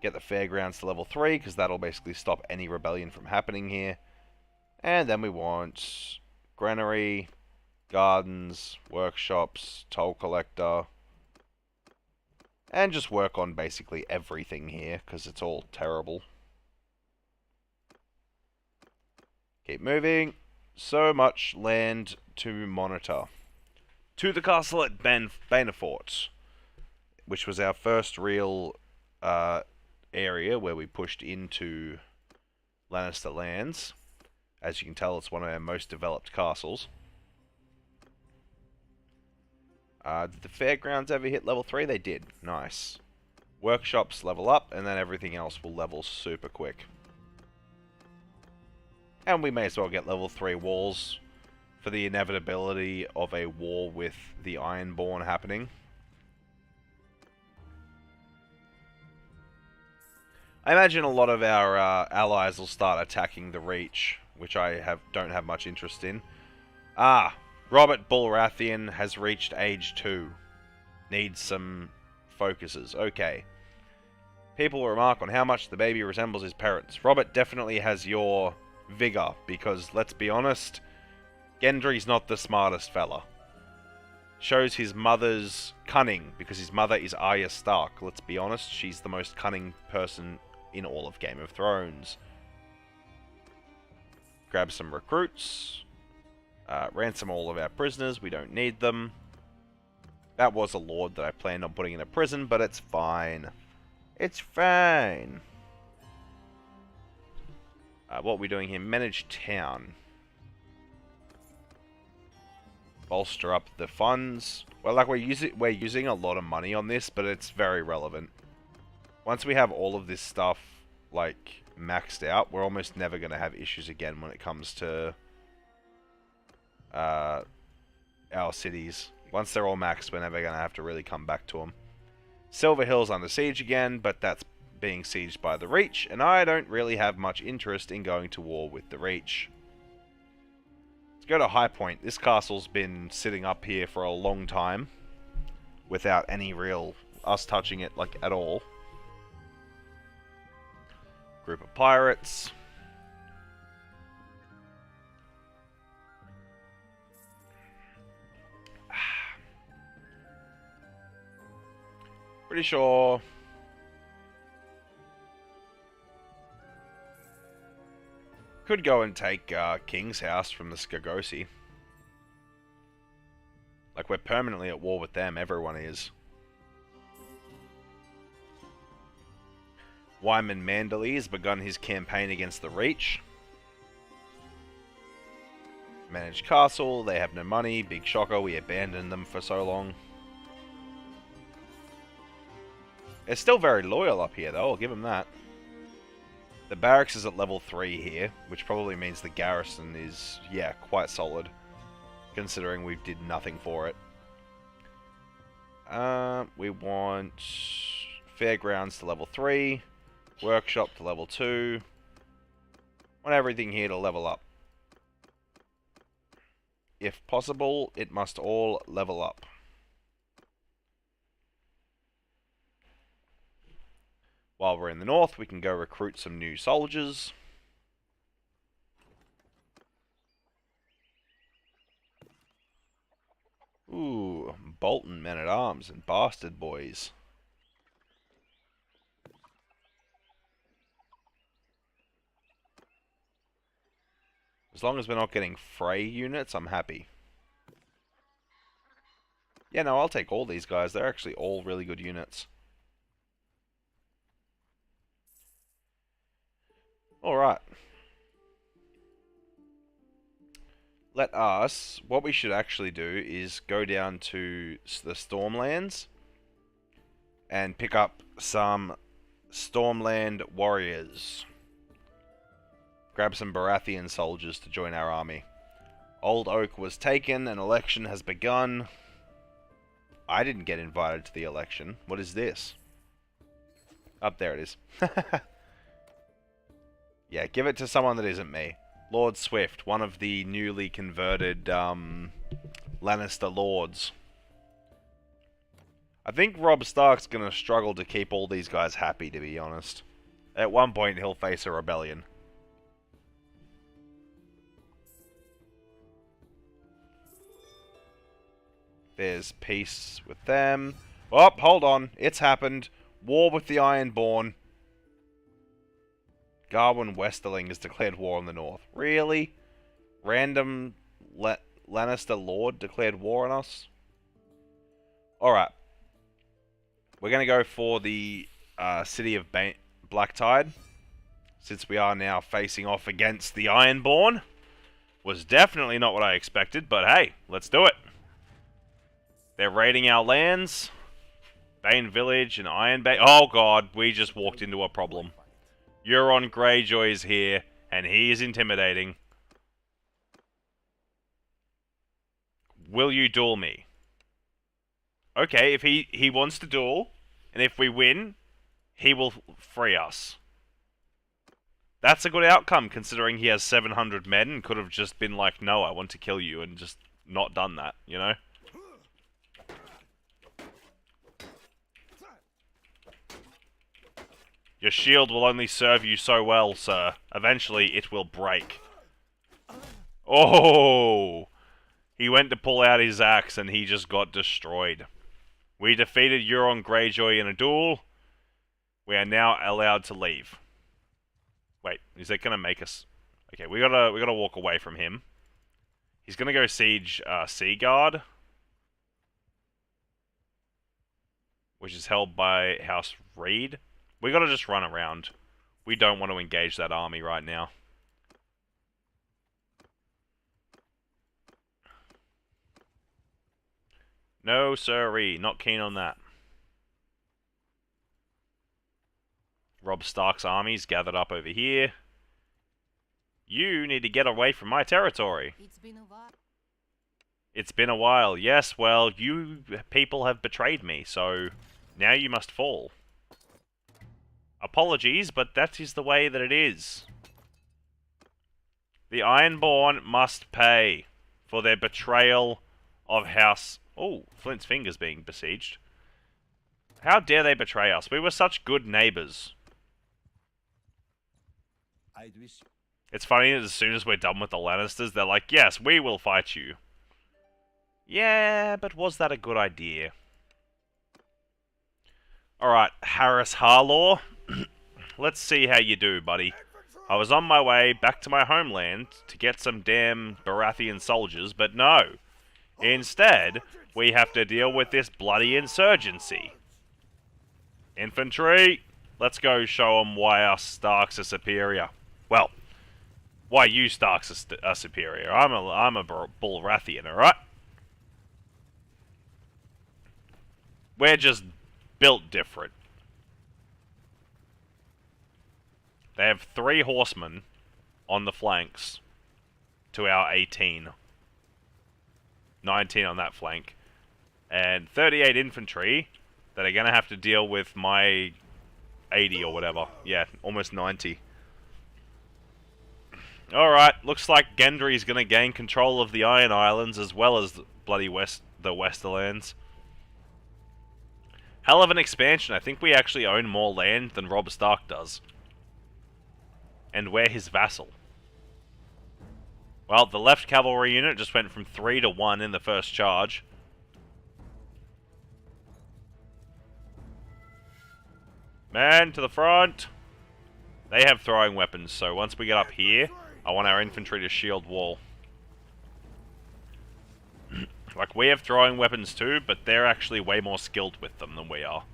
Get the fairgrounds to level 3 because that'll basically stop any rebellion from happening here. And then we want granary, gardens, workshops, toll collector, and just work on basically everything here, because it's all terrible. Keep moving. So much land to monitor. To the castle at Bannerlord, which was our first real area where we pushed into Lannister lands. As you can tell, it's one of our most developed castles. Did the fairgrounds ever hit level 3? They did. Nice. Workshops level up, and then everything else will level super quick. And we may as well get level 3 walls for the inevitability of a war with the Ironborn happening. I imagine a lot of our allies will start attacking the Reach, which I don't have much interest in. Robert Bullratheon has reached age 2. Needs some focuses. Okay. People remark on how much the baby resembles his parents. Robert definitely has your vigor, because let's be honest, Gendry's not the smartest fella. Shows his mother's cunning, because his mother is Arya Stark. Let's be honest, she's the most cunning person in all of Game of Thrones. Grab some recruits. Ransom all of our prisoners. We don't need them. That was a lord that I planned on putting in a prison, but it's fine. It's fine. What are we doing here? Manage town. Bolster up the funds. Well, like we're using a lot of money on this, but it's very relevant. Once we have all of this stuff like maxed out, we're almost never going to have issues again when it comes to our cities. Once they're all maxed, we're never going to have to really come back to them. Silver Hill's under siege again, but that's being sieged by the Reach, and I don't really have much interest in going to war with the Reach. Let's go to High Point. This castle's been sitting up here for a long time without any real us touching it like at all. Group of pirates. Pretty sure could go and take King's House from the Skagosi. Like, we're permanently at war with them, everyone is. Wyman Manderley has begun his campaign against the Reach. Managed castle, they have no money, big shocker, we abandoned them for so long. They're still very loyal up here though, I'll give them that. The barracks is at level 3 here, which probably means the garrison is, yeah, quite solid, considering we did nothing for it. We want fairgrounds to level 3, workshop to level 2. Want everything here to level up. If possible, it must all level up. While we're in the north, we can go recruit some new soldiers. Ooh, Bolton men-at-arms and bastard boys. As long as we're not getting Frey units, I'm happy. Yeah, no, I'll take all these guys. They're actually all really good units. Alright. Let us... What we should actually do is go down to the Stormlands and pick up some Stormland warriors. Grab some Bullratheon soldiers to join our army. Old Oak was taken, an election has begun. I didn't get invited to the election. What is this? Up there it is. Yeah, give it to someone that isn't me. Lord Swift, one of the newly converted Lannister lords. I think Robb Stark's going to struggle to keep all these guys happy, to be honest. At one point, he'll face a rebellion. There's peace with them. Oh, hold on. It's happened. War with the Ironborn. Garwin Westerling has declared war on the north. Really? Random Lannister Lord declared war on us? Alright. We're going to go for the city of Black Tide. Since we are now facing off against the Ironborn. Was definitely not what I expected, but hey, let's do it. They're raiding our lands. Bane Village and Iron Bay. Oh god, we just walked into a problem. Euron Greyjoy is here, and he is intimidating. Will you duel me? Okay, if he wants to duel, and if we win, he will free us. That's a good outcome, considering he has 700 men and could have just been like, no, I want to kill you, and just not done that, you know? Your shield will only serve you so well, sir. Eventually, it will break. Oh! He went to pull out his axe, and he just got destroyed. We defeated Euron Greyjoy in a duel. We are now allowed to leave. Wait, is that gonna make us... Okay, we gotta walk away from him. He's gonna go siege Seaguard, which is held by House Reed. We gotta just run around. We don't want to engage that army right now. No, sirree, not keen on that. Robb Stark's armies gathered up over here. You need to get away from my territory. It's been a while. It's been a while. Yes, well, you people have betrayed me, so now you must fall. Apologies, but that is the way that it is. The Ironborn must pay for their betrayal of House... Oh, Flint's Finger's being besieged. How dare they betray us? We were such good neighbors. It's funny that as soon as we're done with the Lannisters, they're like, yes, we will fight you. Yeah, but was that a good idea? Alright, Harris Harlaw. Let's see how you do, buddy. I was on my way back to my homeland to get some damn Bullratheon soldiers, but no. Instead, we have to deal with this bloody insurgency. Infantry, let's go show them why us Starks are superior. Well, why you Starks are superior. I'm a Bullratheon, alright? We're just built different. They have 3 horsemen on the flanks to our 18. 19 on that flank. And 38 infantry that are going to have to deal with my 80 or whatever. Yeah, almost 90. Alright, looks like Gendry's going to gain control of the Iron Islands as well as the bloody the Westerlands. Hell of an expansion. I think we actually own more land than Robb Stark does. And we're his vassal. Well, the left cavalry unit just went from 3 to 1 in the first charge. Man, to the front! They have throwing weapons, so once we get up here, I want our infantry to shield wall. Like, we have throwing weapons too, but they're actually way more skilled with them than we are.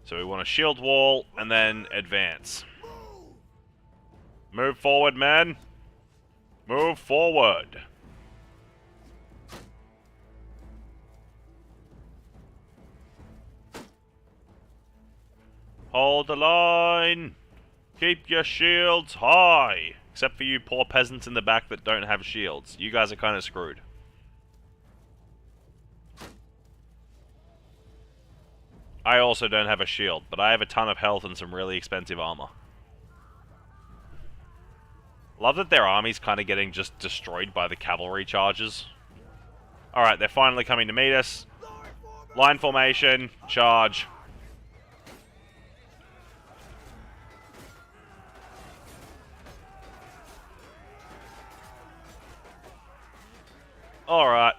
So we want a shield wall, and then advance. Move forward, man! Move forward! Hold the line! Keep your shields high! Except for you poor peasants in the back that don't have shields. You guys are kind of screwed. I also don't have a shield, but I have a ton of health and some really expensive armor. Love that their army's kind of getting just destroyed by the cavalry charges. Alright, they're finally coming to meet us. Line formation, charge. Alright.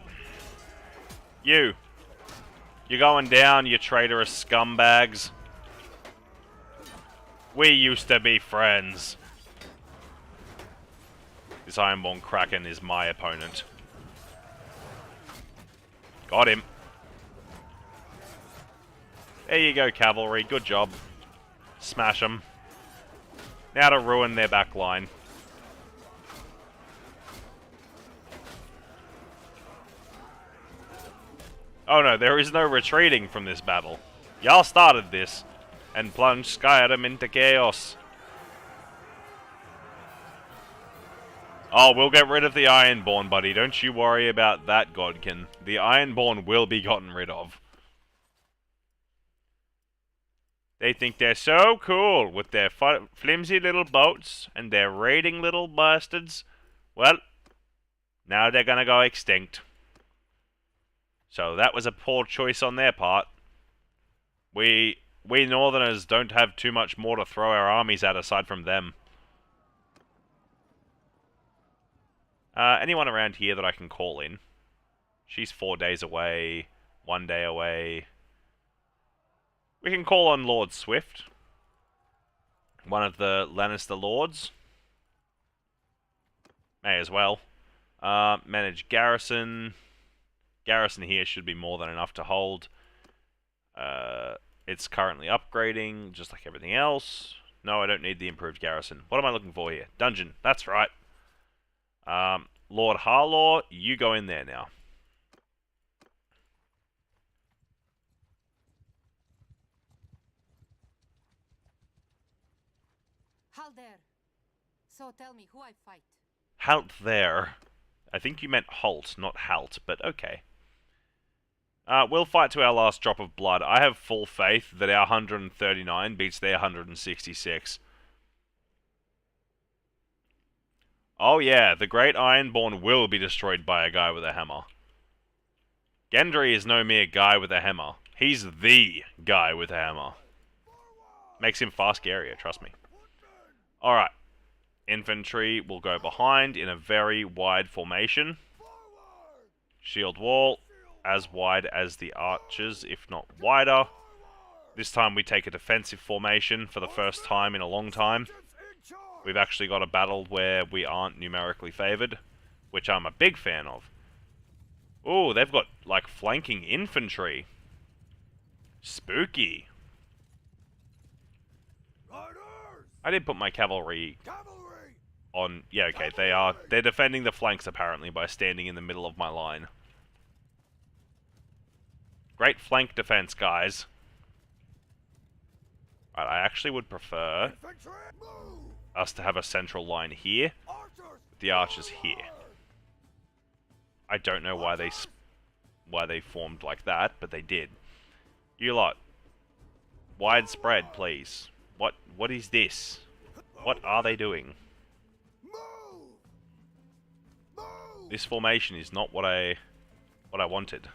You. You're going down, you traitorous scumbags. We used to be friends. This Ironborn Kraken is my opponent. Got him. There you go, cavalry. Good job. Smash them. Now to ruin their back line. Oh no, there is no retreating from this battle. Y'all started this, and plunged Skyrim into chaos. Oh, we'll get rid of the Ironborn, buddy. Don't you worry about that, Godkin. The Ironborn will be gotten rid of. They think they're so cool with their flimsy little boats and their raiding little bastards. Well, now they're gonna go extinct. So that was a poor choice on their part. We Northerners don't have too much more to throw our armies at aside from them. Anyone around here that I can call in? She's 4 days away, 1 day away. We can call on Lord Swift, one of the Lannister lords. May as well. Manage garrison. Garrison here should be more than enough to hold. It's currently upgrading, just like everything else. No, I don't need the improved garrison. What am I looking for here? Dungeon. That's right. Lord Harlaw, you go in there now. Halt there. So tell me who I fight. Halt there. I think you meant halt, not halt, but okay. We'll fight to our last drop of blood. I have full faith that our 139 beats their 166. Oh yeah, the Great Ironborn will be destroyed by a guy with a hammer. Gendry is no mere guy with a hammer. He's the guy with a hammer. Makes him far scarier, trust me. Alright. Infantry will go behind in a very wide formation. Shield wall, as wide as the archers, if not wider. This time we take a defensive formation for the first time in a long time. We've actually got a battle where we aren't numerically favored, which I'm a big fan of. Ooh, they've got, like, flanking infantry. Spooky. I did put my cavalry on... Yeah, okay, they're defending the flanks, apparently, by standing in the middle of my line. Great flank defense, guys. Right, I actually would prefer us to have a central line here, with the archers here. I don't know why they formed like that, but they did. You lot, widespread, please. What is this? What are they doing? This formation is not what I wanted.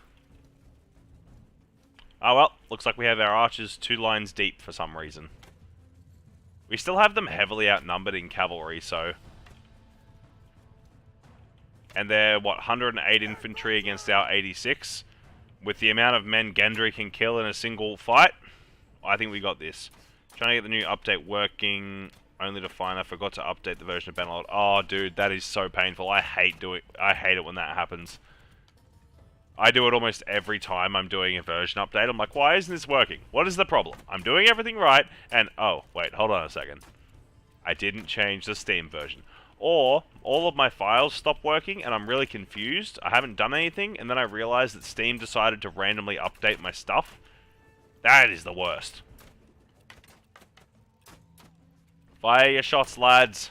Oh well, looks like we have our archers 2 lines deep for some reason. We still have them heavily outnumbered in cavalry, so... And they're, what, 108 infantry against our 86? With the amount of men Gendry can kill in a single fight, I think we got this. Trying to get the new update working, only to find I forgot to update the version of Bannerlord. Oh, dude, that is so painful. I hate it when that happens. I do it almost every time I'm doing a version update. I'm like, why isn't this working? What is the problem? I'm doing everything right, and... Oh, wait, hold on a second. I didn't change the Steam version. Or, all of my files stopped working, and I'm really confused. I haven't done anything, and then I realized that Steam decided to randomly update my stuff. That is the worst. Fire your shots, lads.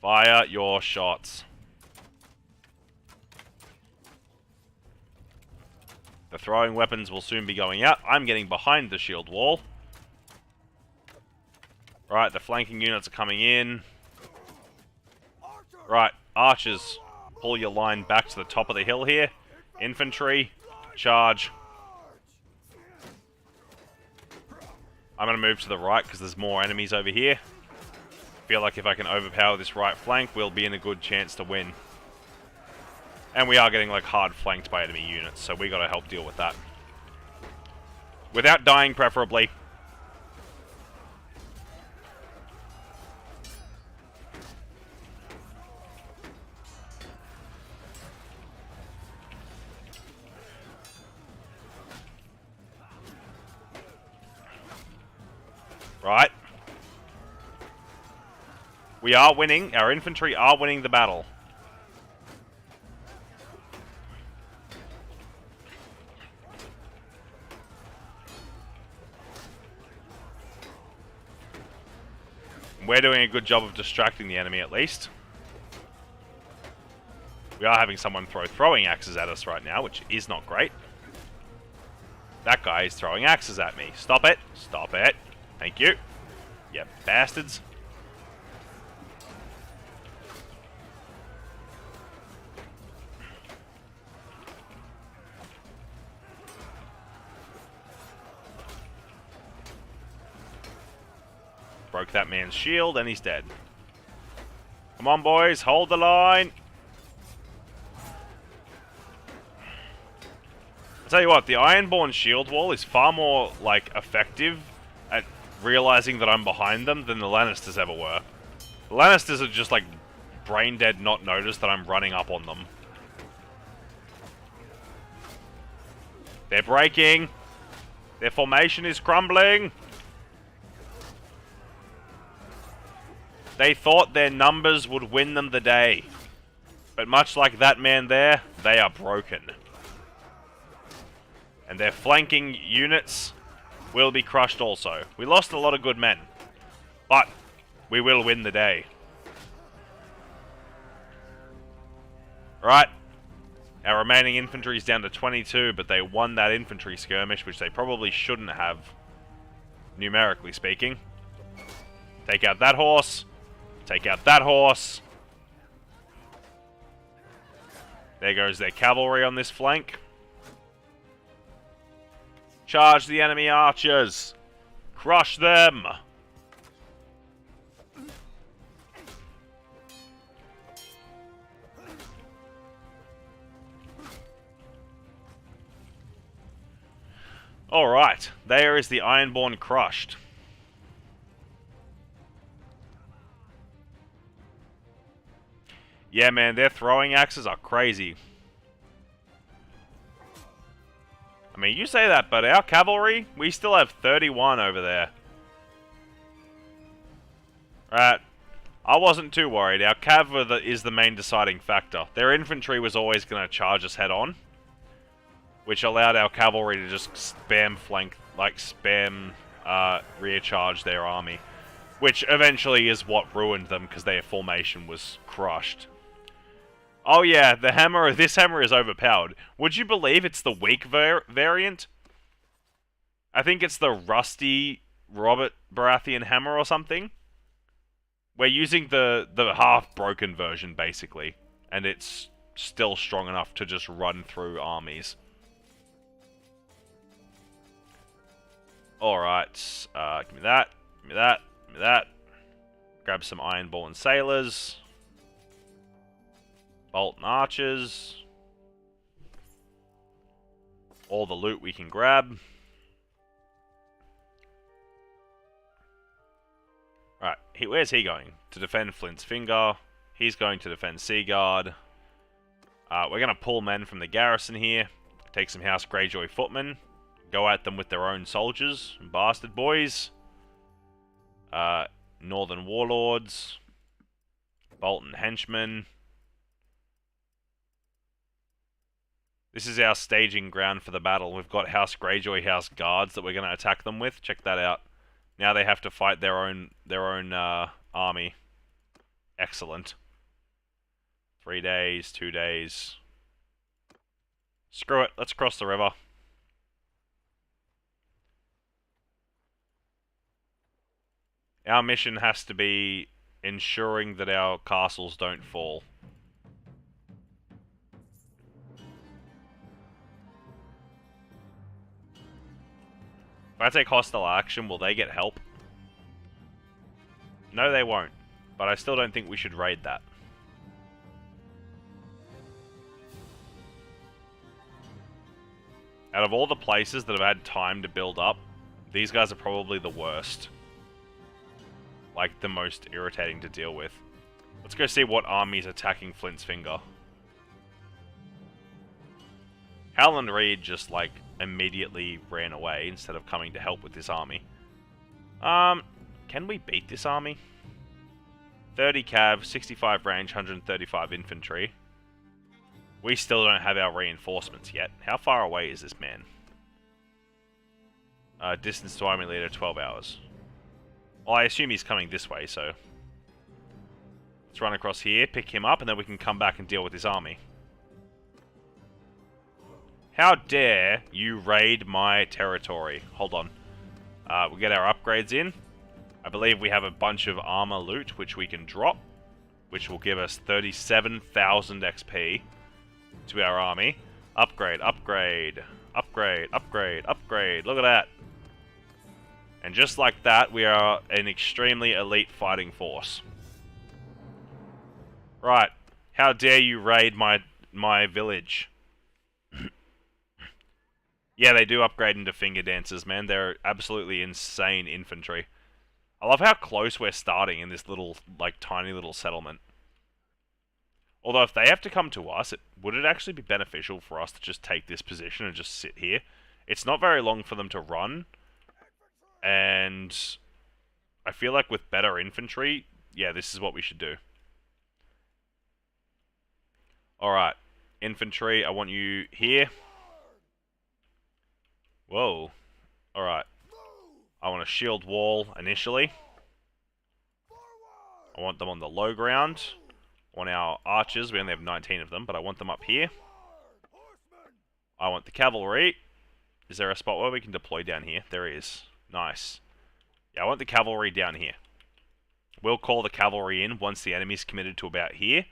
Fire your shots. The throwing weapons will soon be going out. I'm getting behind the shield wall. Right, the flanking units are coming in. Right, archers, pull your line back to the top of the hill here. Infantry, charge. I'm going to move to the right because there's more enemies over here. Feel like if I can overpower this right flank, we'll be in a good chance to win. And we are getting, like, hard flanked by enemy units, so we gotta help deal with that. Without dying, preferably. Right. We are winning. Our infantry are winning the battle. We're doing a good job of distracting the enemy, at least. We are having someone throw throwing axes at us right now, which is not great. That guy is throwing axes at me. Stop it. Stop it. Thank you. You bastards. Broke that man's shield, and he's dead. Come on, boys. Hold the line. I'll tell you what, the Ironborn shield wall is far more, like, effective at realizing that I'm behind them than the Lannisters ever were. The Lannisters are just, like, brain dead not noticed that I'm running up on them. They're breaking. Their formation is crumbling. They thought their numbers would win them the day. But much like that man there, they are broken. And their flanking units will be crushed also. We lost a lot of good men. But we will win the day. Right. Our remaining infantry is down to 22, but they won that infantry skirmish, which they probably shouldn't have, numerically speaking. Take out that horse. Take out that horse. There goes their cavalry on this flank. Charge the enemy archers. Crush them. Alright, there is the Ironborn crushed. Yeah, man, their throwing axes are crazy. I mean, you say that, but our cavalry, we still have 31 over there. Right. I wasn't too worried. Our cav is the main deciding factor. Their infantry was always going to charge us head on, which allowed our cavalry to just spam flank, like spam rear charge their army, which eventually is what ruined them because their formation was crushed. Oh yeah, the hammer. This hammer is overpowered. Would you believe it's the weak variant? I think it's the rusty Bullratheon hammer or something. We're using the half-broken version, basically. And it's still strong enough to just run through armies. Alright, give me that, give me that, give me that. Grab some Ironborn sailors. Bolton archers. All the loot we can grab. Right, where's he going? To defend Flint's Finger. He's going to defend Seaguard. We're going to pull men from the garrison here. Take some House Greyjoy footmen. Go at them with their own soldiers. Bastard boys. Northern Warlords. Bolton henchmen. This is our staging ground for the battle. We've got House Greyjoy House Guards that we're going to attack them with. Check that out. Now they have to fight their own army. Excellent. 3 days, 2 days. Screw it. Let's cross the river. Our mission has to be ensuring that our castles don't fall. If I take hostile action, will they get help? No, they won't. But I still don't think we should raid that. Out of all the places that have had time to build up, these guys are probably the worst. Like, the most irritating to deal with. Let's go see what army's attacking Flint's Finger. Howland Reed just, like, immediately ran away instead of coming to help with this army. Can we beat this army? 30 cav, 65 range, 135 infantry. We still don't have our reinforcements yet. How far away is this man? Distance to army leader, 12 hours. Well, I assume he's coming this way, so... Let's run across here, pick him up, and then we can come back and deal with his army. How dare you raid my territory? Hold on. We'll get our upgrades in. I believe we have a bunch of armor loot, which we can drop. Which will give us 37,000 XP to our army. Upgrade, upgrade, upgrade, upgrade, upgrade. Look at that. And just like that, we are an extremely elite fighting force. Right. How dare you raid my village? Yeah, they do upgrade into finger dancers, man. They're absolutely insane infantry. I love how close we're starting in this little, like, tiny little settlement. Although, if they have to come to us, would it actually be beneficial for us to just take this position and just sit here? It's not very long for them to run. And I feel like with better infantry, yeah, this is what we should do. Alright. Infantry, I want you here. Whoa. Alright. I want a shield wall initially. I want them on the low ground. I want our archers, we only have 19 of them, but I want them up here. I want the cavalry. Is there a spot where we can deploy down here? There is. Nice. Yeah, I want the cavalry down here. We'll call the cavalry in once the enemy's committed to about here.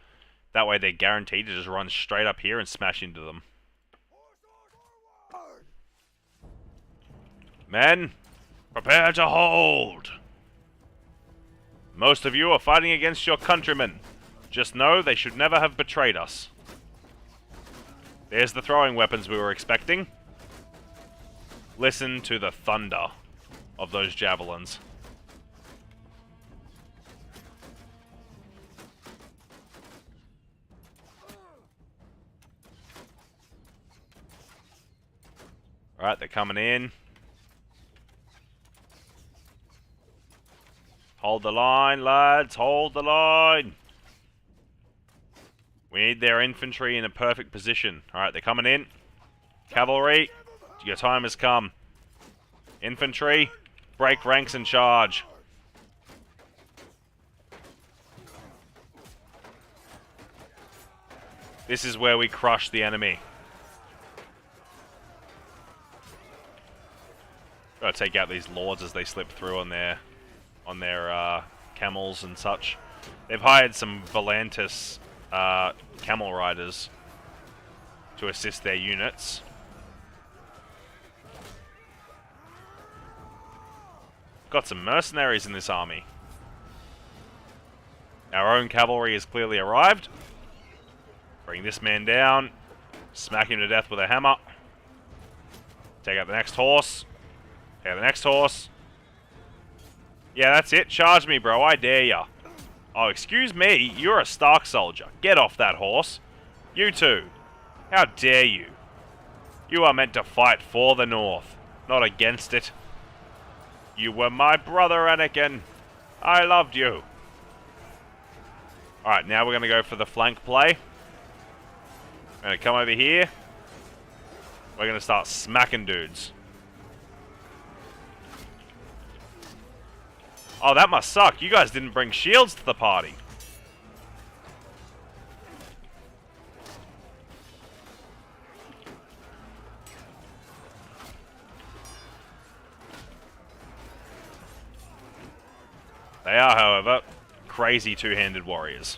That way they're guaranteed to just run straight up here and smash into them. Men, prepare to hold! Most of you are fighting against your countrymen. Just know they should never have betrayed us. There's the throwing weapons we were expecting. Listen to the thunder of those javelins. Alright, they're coming in. Hold the line, lads. Hold the line. We need their infantry in a perfect position. Alright, they're coming in. Cavalry, your time has come. Infantry, break ranks and charge. This is where we crush the enemy. Gotta take out these lords as they slip through on their camels and such. They've hired some Volantis camel riders to assist their units. Got some mercenaries in this army. Our own cavalry has clearly arrived. Bring this man down. Smack him to death with a hammer. Take out the next horse. Take out the next horse. Yeah, that's it. Charge me, bro. I dare ya. Oh, excuse me. You're a Stark soldier. Get off that horse. You too. How dare you? You are meant to fight for the North, not against it. You were my brother, Anakin. I loved you. Alright, now we're going to go for the flank play. We're going to come over here. We're going to start smacking dudes. Oh, that must suck. You guys didn't bring shields to the party. They are, however, crazy two-handed warriors.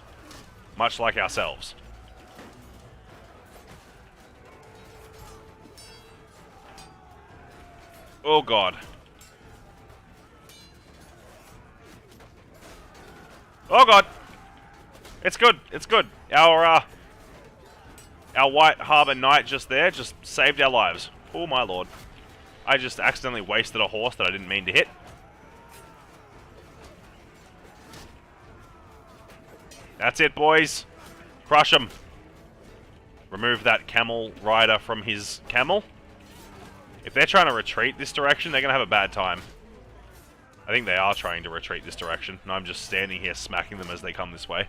Much like ourselves. Oh, God. Oh, God. It's good. It's good. Our White Harbor Knight just there just saved our lives. Oh my lord. I just accidentally wasted a horse that I didn't mean to hit. That's it, boys. Crush him. Remove that camel rider from his camel. If they're trying to retreat this direction, they're going to have a bad time. I think they are trying to retreat this direction, and I'm just standing here smacking them as they come this way.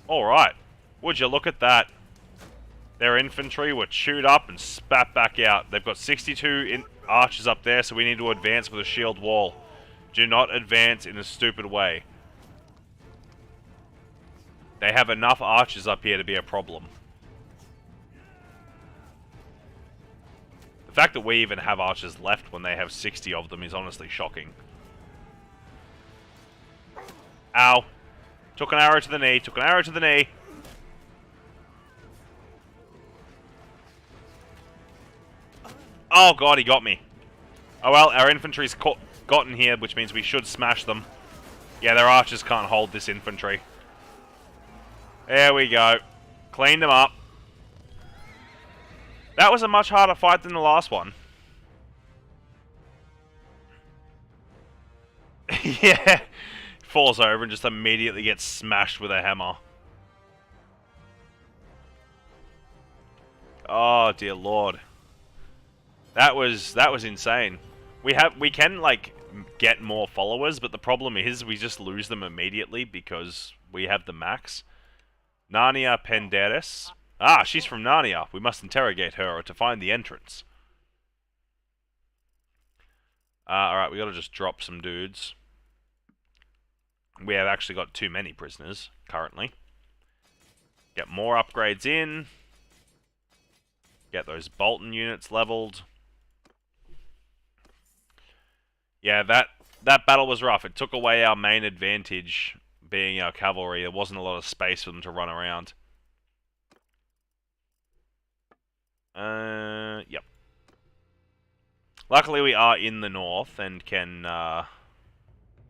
Alright. Would you look at that? Their infantry were chewed up and spat back out. They've got 62 archers up there, so we need to advance with a shield wall. Do not advance in a stupid way. They have enough archers up here to be a problem. The fact that we even have archers left when they have 60 of them is honestly shocking. Ow. Took an arrow to the knee, took an arrow to the knee. Oh god, he got me. Oh well, our infantry's gotten here, which means we should smash them. Yeah, their archers can't hold this infantry. There we go. Cleaned them up. That was a much harder fight than the last one. Yeah. Falls over and just immediately gets smashed with a hammer. Oh dear lord. That was insane. We can like get more followers, but the problem is we just lose them immediately because we have the max. Narnia Penderis. Ah, she's from Narnia. We must interrogate her to find the entrance. Alright, we gotta just drop some dudes. We have actually got too many prisoners, currently. Get more upgrades in. Get those Bolton units leveled. Yeah, that battle was rough. It took away our main advantage, being our cavalry. There wasn't a lot of space for them to run around. Yep. Luckily we are in the north and can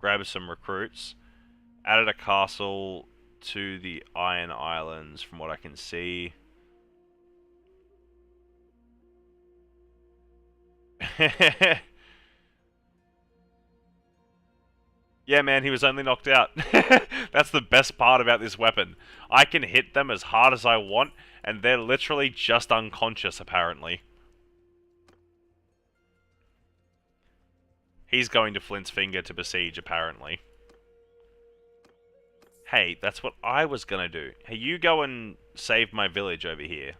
grab some recruits. Added a castle to the Iron Islands from what I can see. Yeah, man, he was only knocked out. That's the best part about this weapon. I can hit them as hard as I want, and they're literally just unconscious, apparently. He's going to Flint's Finger to besiege, apparently. Hey, that's what I was gonna do. Hey, you go and save my village over here.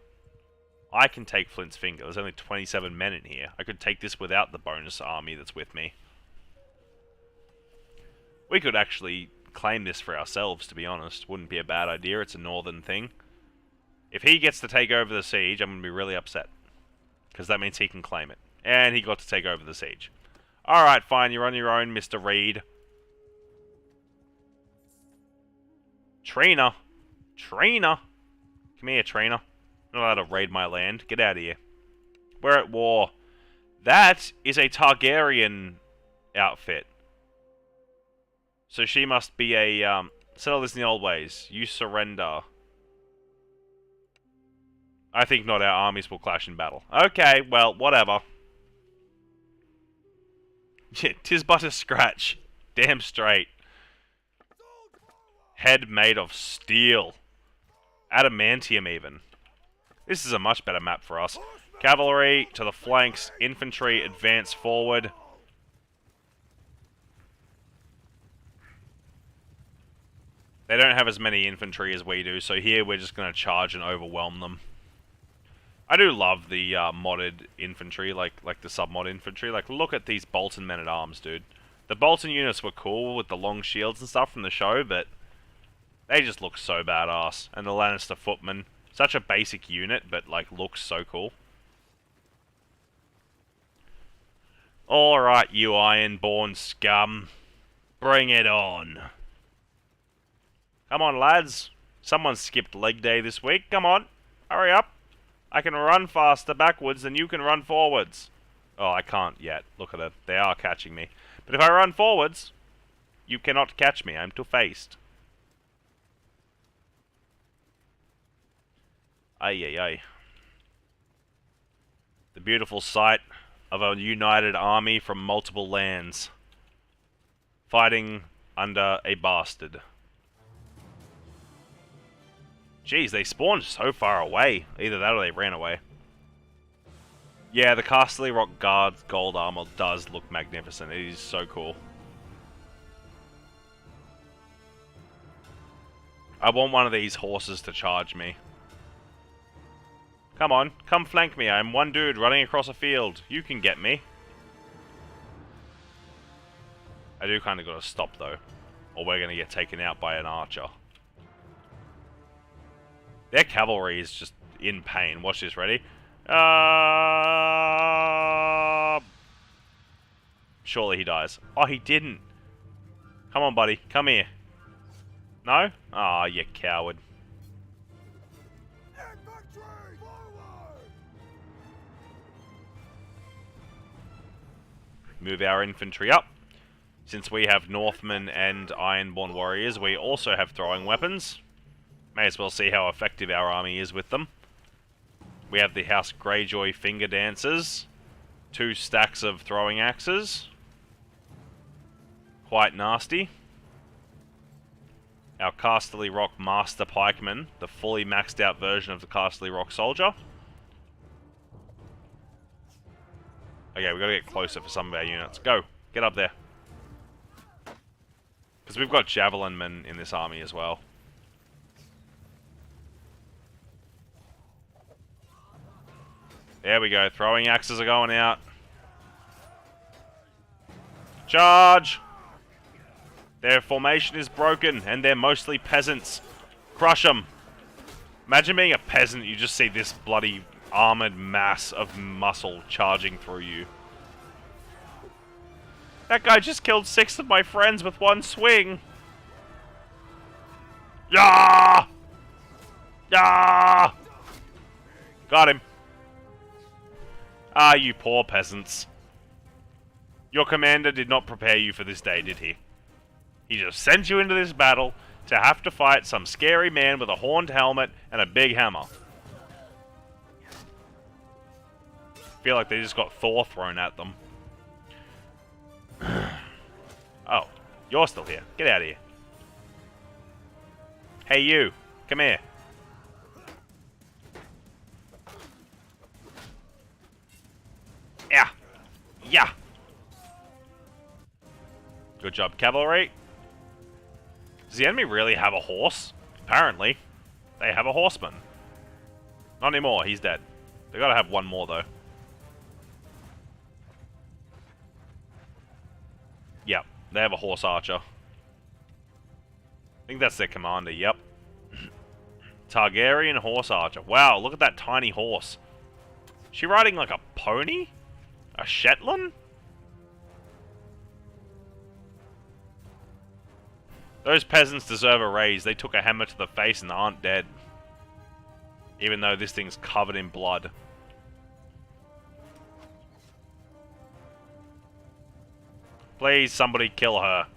I can take Flint's Finger. There's only 27 men in here. I could take this without the bonus army that's with me. We could actually claim this for ourselves, to be honest. Wouldn't be a bad idea. It's a northern thing. If he gets to take over the siege, I'm going to be really upset. Because that means he can claim it. And he got to take over the siege. Alright, fine. You're on your own, Mr. Reed. Trina. Trina. Come here, Trina. Not allowed to raid my land. Get out of here. We're at war. That is a Targaryen outfit. So she must be a, settle this in the old ways. You surrender. I think not. Our armies will clash in battle. Okay, well, whatever. Yeah, 'tis but a scratch. Damn straight. Head made of steel. Adamantium, even. This is a much better map for us. Cavalry to the flanks. Infantry advance forward. They don't have as many infantry as we do, so here we're just going to charge and overwhelm them. I do love the modded infantry, like the sub-mod infantry. Like, look at these Bolton men-at-arms, dude. The Bolton units were cool with the long shields and stuff from the show, but they just look so badass. And the Lannister footmen, such a basic unit, but like looks so cool. Alright, you iron-born scum. Bring it on. Come on, lads. Someone skipped leg day this week. Come on. Hurry up. I can run faster backwards than you can run forwards. Oh, I can't yet. Look at it. They are catching me. But if I run forwards, you cannot catch me. I'm two-faced. Ay, ay, ay. The beautiful sight of a united army from multiple lands fighting under a bastard. Jeez, they spawned so far away. Either that or they ran away. Yeah, the Casterly Rock Guard's gold armor does look magnificent. It is so cool. I want one of these horses to charge me. Come on, come flank me. I'm one dude running across a field. You can get me. I do kind of got to stop though, or we're going to get taken out by an archer. Their cavalry is just in pain. Watch this, ready? Surely he dies. Oh, he didn't. Come on, buddy. Come here. No? Ah, you coward. Move our infantry up. Since we have Northmen and Ironborn warriors, we also have throwing weapons. May as well see how effective our army is with them. We have the House Greyjoy Finger Dancers. 2 stacks of throwing axes. Quite nasty. Our Casterly Rock Master Pikeman, the fully maxed out version of the Casterly Rock Soldier. Okay, we've got to get closer for some of our units. Go! Get up there. Because we've got Javelin men in this army as well. There we go. Throwing axes are going out. Charge! Their formation is broken, and they're mostly peasants. Crush them! Imagine being a peasant, you just see this bloody armored mass of muscle charging through you. That guy just killed 6 of my friends with one swing! Yeah! Yeah! Got him. Ah, you poor peasants. Your commander did not prepare you for this day, did he? He just sent you into this battle to have to fight some scary man with a horned helmet and a big hammer. Feel like they just got Thor thrown at them. Oh, you're still here. Get out of here. Hey you, come here. Yeah. Yeah. Good job, cavalry. Does the enemy really have a horse? Apparently. They have a horseman. Not anymore, he's dead. They gotta have one more, though. Yep, they have a horse archer. I think that's their commander, yep. Targaryen horse archer. Wow, look at that tiny horse. Is she riding like a pony? A Shetland? Those peasants deserve a raise. They took a hammer to the face and aren't dead. Even though this thing's covered in blood. Please, somebody kill her.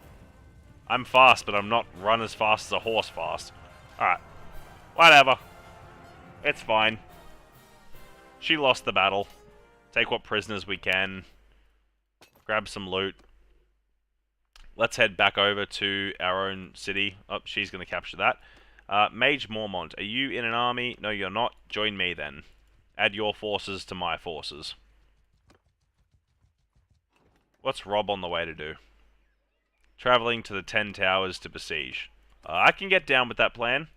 I'm fast, but I'm not run as fast as a horse fast. Alright. Whatever. It's fine. She lost the battle. Take what prisoners we can. Grab some loot. Let's head back over to our own city. Oh, she's going to capture that. Mage Mormont, are you in an army? No, you're not. Join me then. Add your forces to my forces. What's Rob on the way to do? Traveling to the 10 Towers to besiege. I can get down with that plan.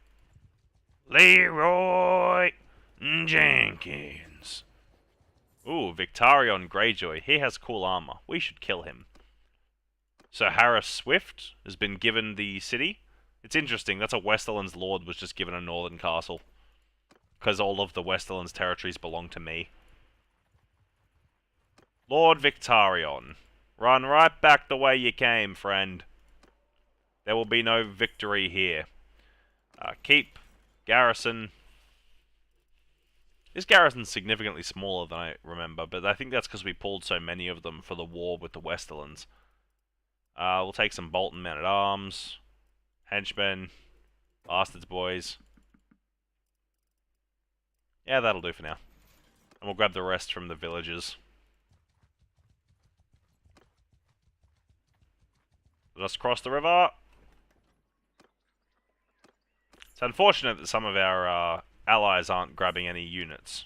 Leroy Jenkins. Ooh, Victarion Greyjoy. He has cool armor. We should kill him. So Harris Swift has been given the city. It's interesting. That's a Westerland's lord was just given a northern castle. Because all of the Westerland's territories belong to me. Lord Victarion. Run right back the way you came, friend. There will be no victory here. Keep. Garrison. This garrison's significantly smaller than I remember, but I think that's because we pulled so many of them for the war with the Westerlands. We'll take some Bolton men-at-arms. Henchmen. Bastards boys. Yeah, that'll do for now. And we'll grab the rest from the villagers. Let us cross the river. It's unfortunate that some of our allies aren't grabbing any units.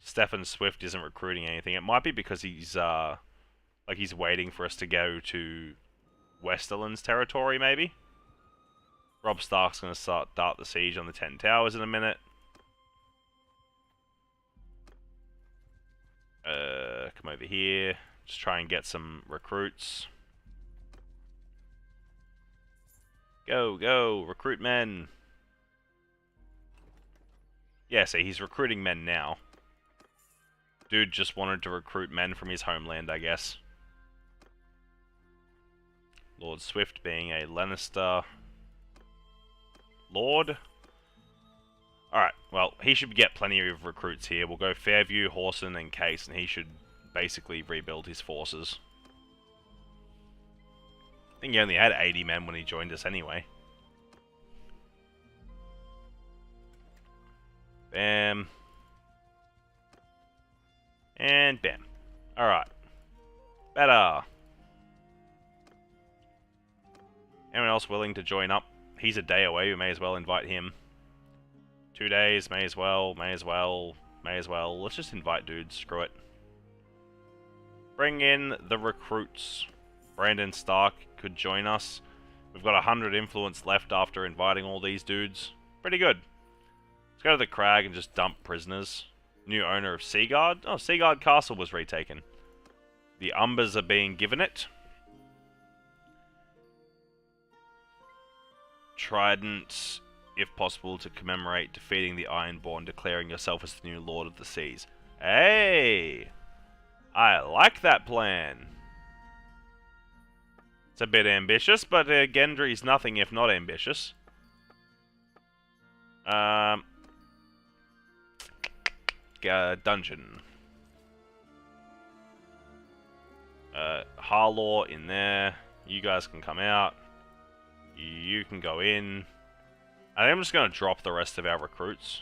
Stefan Swift isn't recruiting anything. It might be because he's he's waiting for us to go to Westerland's territory, maybe. Robb Stark's going to start the siege on the 10 towers in a minute. Come over here. Just try and get some recruits. Go, go, recruit men. Yeah, see, he's recruiting men now. Dude just wanted to recruit men from his homeland, I guess. Lord Swift being a Lannister Lord. Alright, well, he should get plenty of recruits here. We'll go Fairview, Horson, and Case, and he should basically rebuild his forces. I think he only had 80 men when he joined us anyway. Bam. And bam. Alright. Better. Anyone else willing to join up? He's a day away, we may as well invite him. 2 days, may as well, may as well, may as well. Let's just invite dudes, screw it. Bring in the recruits. Brandon Stark could join us. We've got 100 influence left after inviting all these dudes. Pretty good. Let's go to the crag and just dump prisoners. New owner of Seaguard. Oh, Seaguard Castle was retaken. The Umbers are being given it. Trident, if possible, to commemorate defeating the Ironborn, declaring yourself as the new Lord of the Seas. Hey! I like that plan. It's a bit ambitious, but Gendry's nothing if not ambitious. Dungeon. Harlaw in there. You guys can come out. You can go in. I think I'm just going to drop the rest of our recruits.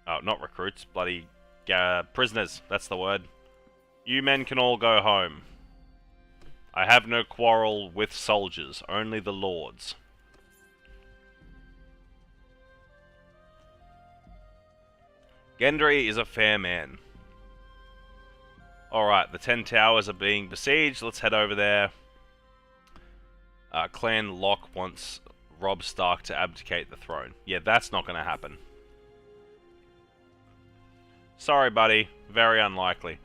Oh, not recruits. Bloody prisoners. That's the word. You men can all go home. I have no quarrel with soldiers. Only the lords. Gendry is a fair man. Alright, the 10 towers are being besieged. Let's head over there. Clan Locke wants Robb Stark to abdicate the throne. Yeah, that's not going to happen. Sorry, buddy. Very unlikely.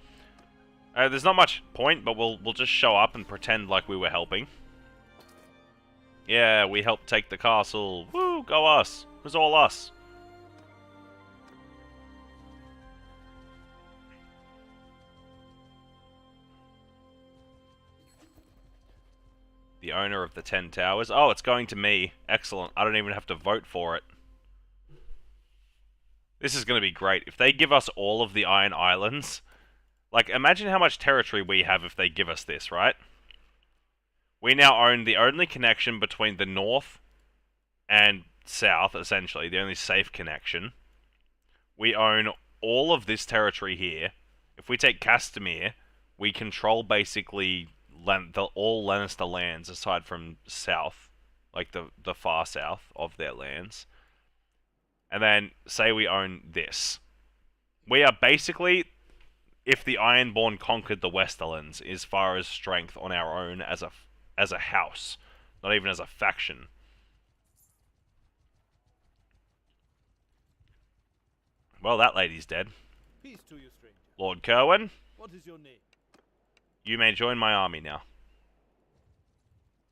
There's not much point, but we'll just show up and pretend like we were helping. Yeah, we helped take the castle. Woo, go us. It was all us. The owner of the 10 towers. Oh, it's going to me. Excellent. I don't even have to vote for it. This is going to be great. If they give us all of the Iron Islands... Like, imagine how much territory we have if they give us this, right? We now own the only connection between the north and south, essentially. The only safe connection. We own all of this territory here. If we take Castamere, we control basically... all Lannister lands aside from south, like the far south of their lands. And then say we own this. We are basically, if the Ironborn conquered the Westerlands, as far as strength on our own as a house, not even as a faction. Well, that lady's dead. Peace to you, stranger. Lord Kerwin, What is your name? you may join my army now.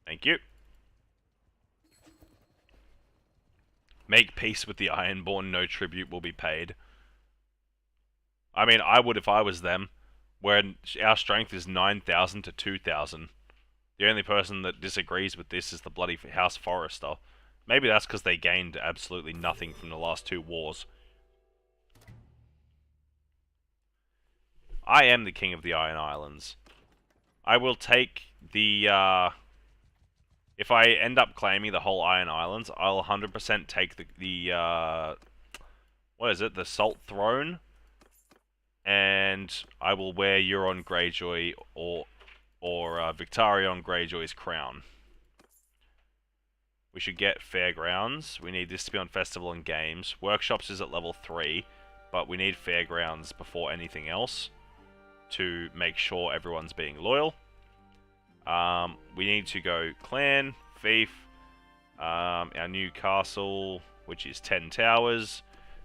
Thank you. Make peace with the Ironborn, no tribute will be paid. I mean, I would if I was them, where our strength is 9,000 to 2,000. The only person that disagrees with this is the bloody House Forrester. Maybe that's because they gained absolutely nothing from the last 2 wars. I am the king of the Iron Islands. I will take the If I end up claiming the whole Iron Islands, I'll 100% take the what is it? The Salt Throne, and I will wear Euron Greyjoy or Victarion Greyjoy's crown. We should get Fairgrounds. We need this to be on Festival and Games. Workshops is at level 3, but we need Fairgrounds before anything else to make sure everyone's being loyal. We need to go Clan, Fief, our new castle, which is 10 towers.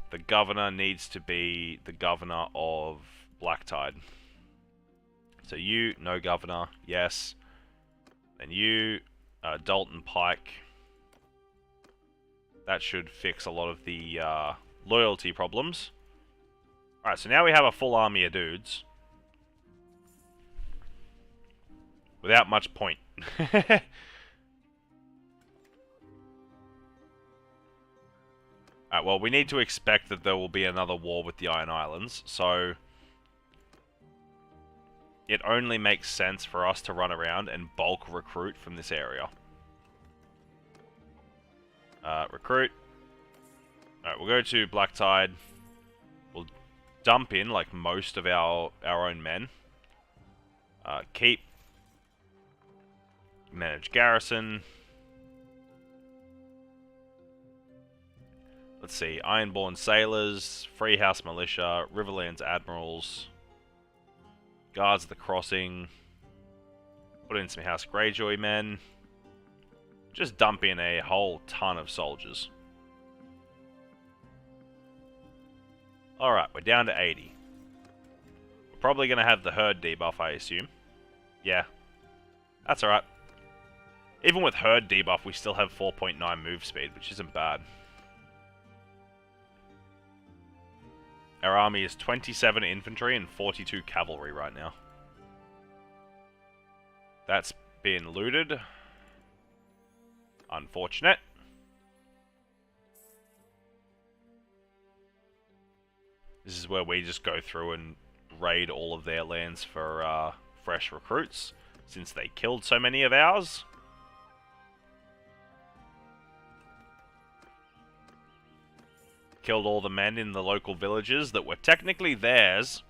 The governor needs to be the governor of Blacktide. So you, no governor, yes. Then you, Dalton Pike. That should fix a lot of the loyalty problems. Alright, so now we have a full army of dudes. Without much point. Alright, well, we need to expect that there will be another war with the Iron Islands, so it only makes sense for us to run around and bulk recruit from this area. Recruit. Alright, we'll go to Blacktide. We'll dump in, like, most of our own men. Keep. Manage garrison. Let's see. Ironborn sailors, Freehouse militia, Riverlands admirals, guards of the crossing. Put in some House Greyjoy men. Just dump in a whole ton of soldiers. Alright, we're down to 80. We're probably going to have the herd debuff, I assume. Yeah. That's alright. Even with herd debuff, we still have 4.9 move speed, which isn't bad. Our army is 27 infantry and 42 cavalry right now. That's been looted. Unfortunate. This is where we just go through and raid all of their lands for fresh recruits, since they killed so many of ours. Killed all the men in the local villages that were technically theirs.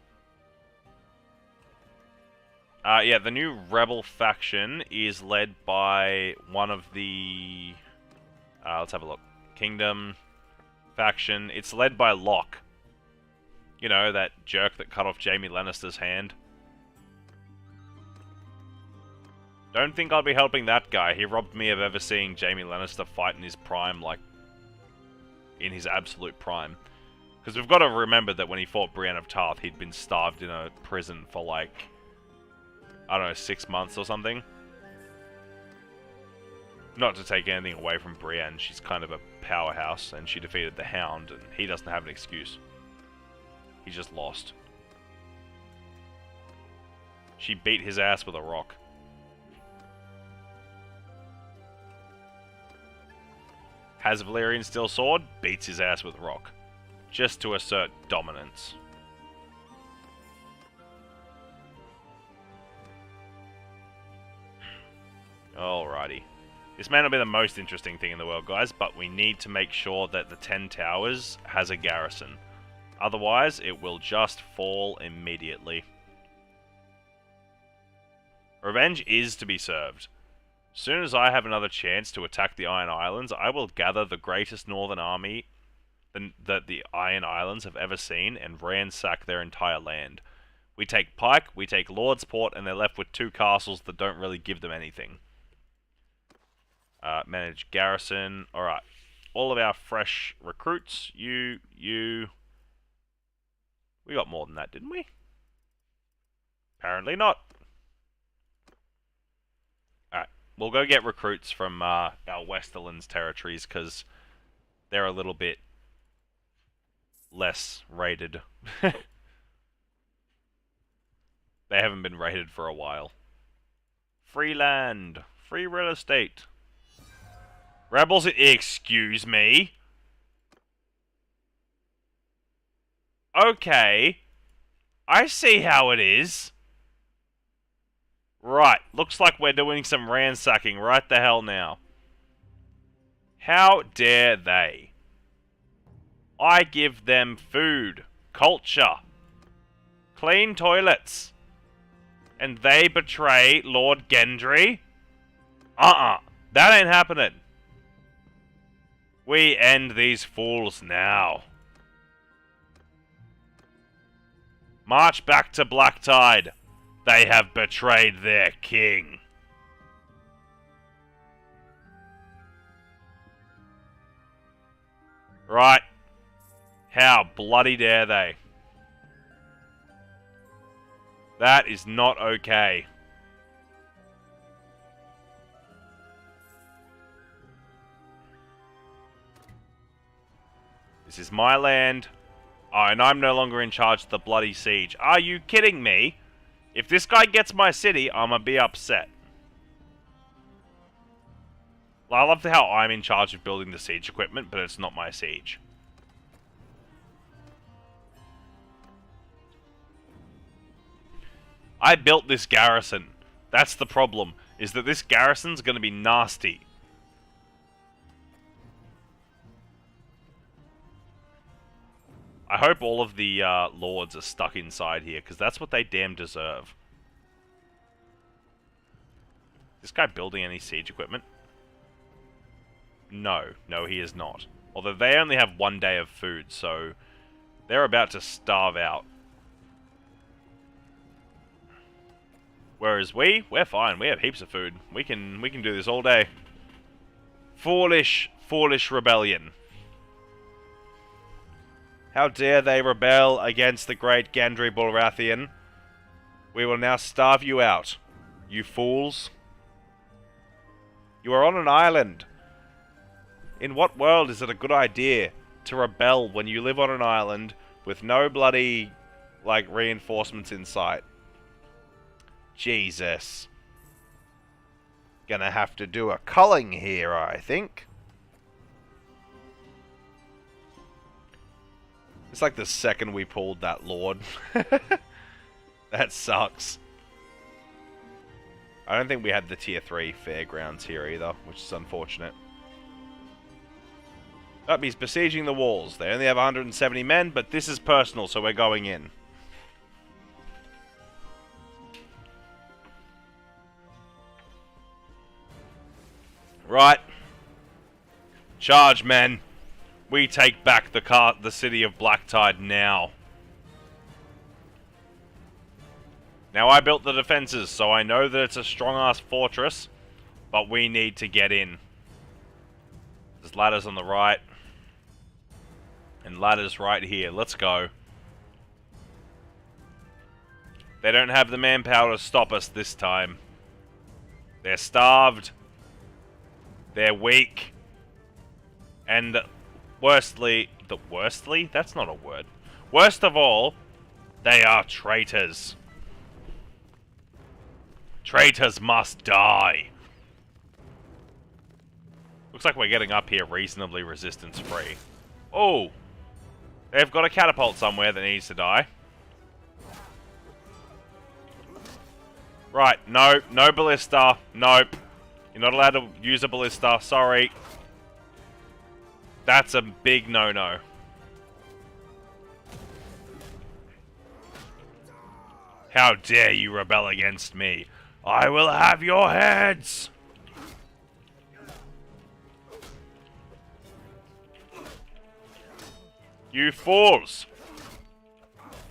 Yeah, the new rebel faction is led by one of the... let's have a look. Kingdom faction. It's led by Locke. You know, that jerk that cut off Jaime Lannister's hand. Don't think I'll be helping that guy. He robbed me of ever seeing Jaime Lannister fight in his prime, like, in his absolute prime. Because we've got to remember that when he fought Brienne of Tarth, he'd been starved in a prison for, like, I don't know, 6 months or something. Not to take anything away from Brienne, she's kind of a powerhouse, and she defeated the Hound, and he doesn't have an excuse. He just lost. She beat his ass with a rock. Has Valyrian Steel Sword, beats his ass with rock. Just to assert dominance. Alrighty. This may not be the most interesting thing in the world, guys, but we need to make sure that the 10 Towers has a garrison. Otherwise, it will just fall immediately. Revenge is to be served. As soon as I have another chance to attack the Iron Islands, I will gather the greatest northern army that the Iron Islands have ever seen and ransack their entire land. We take Pike, we take Lordsport, and they're left with 2 castles that don't really give them anything. Manage garrison. Alright. All of our fresh recruits. You. We got more than that, didn't we? Apparently not. Alright. We'll go get recruits from our Westerlands territories, because they're a little bit less raided. They haven't been raided for a while. Free land. Free real estate. Rebels, excuse me. Okay. I see how it is. Right, looks like we're doing some ransacking right the hell now. How dare they? I give them food, culture, clean toilets, and they betray Lord Gendry? That ain't happening. We end these fools now. March back to Blacktide. They have betrayed their king. Right. How bloody dare they? That is not okay. This is my land. Oh, and I'm no longer in charge of the bloody siege. Are you kidding me? If this guy gets my city, I'ma be upset. I love how I'm in charge of building the siege equipment, but it's not my siege. I built this garrison. That's the problem, is that this garrison's gonna be nasty. I hope all of the lords are stuck inside here, because that's what they damn deserve. Is this guy building any siege equipment? No, he is not. Although they only have 1 day of food, so they're about to starve out. Whereas we're fine. We have heaps of food. We can do this all day. Foolish rebellion. How dare they rebel against the great Gendry Bullratheon? We will now starve you out, you fools. You are on an island. In what world is it a good idea to rebel when you live on an island with no bloody, like, reinforcements in sight? Jesus. Gonna have to do a culling here, I think. It's like the second we pulled that lord. That sucks. I don't think we had the tier 3 fairgrounds here either, which is unfortunate. Oh, he's besieging the walls. They only have 170 men, but this is personal, so we're going in. Right. Charge, men. We take back the city of Blacktide now. Now, I built the defenses, so I know that it's a strong-ass fortress, but we need to get in. There's ladders on the right. And ladders right here. Let's go. They don't have the manpower to stop us this time. They're starved. They're weak. And worstly... Worstly? That's not a word. Worst of all, they are traitors. Traitors must die. Looks like we're getting up here reasonably resistance-free. Oh! They've got a catapult somewhere that needs to die. Right, no ballista. Nope. You're not allowed to use a ballista, sorry. That's a big no-no. How dare you rebel against me? I will have your heads! You fools!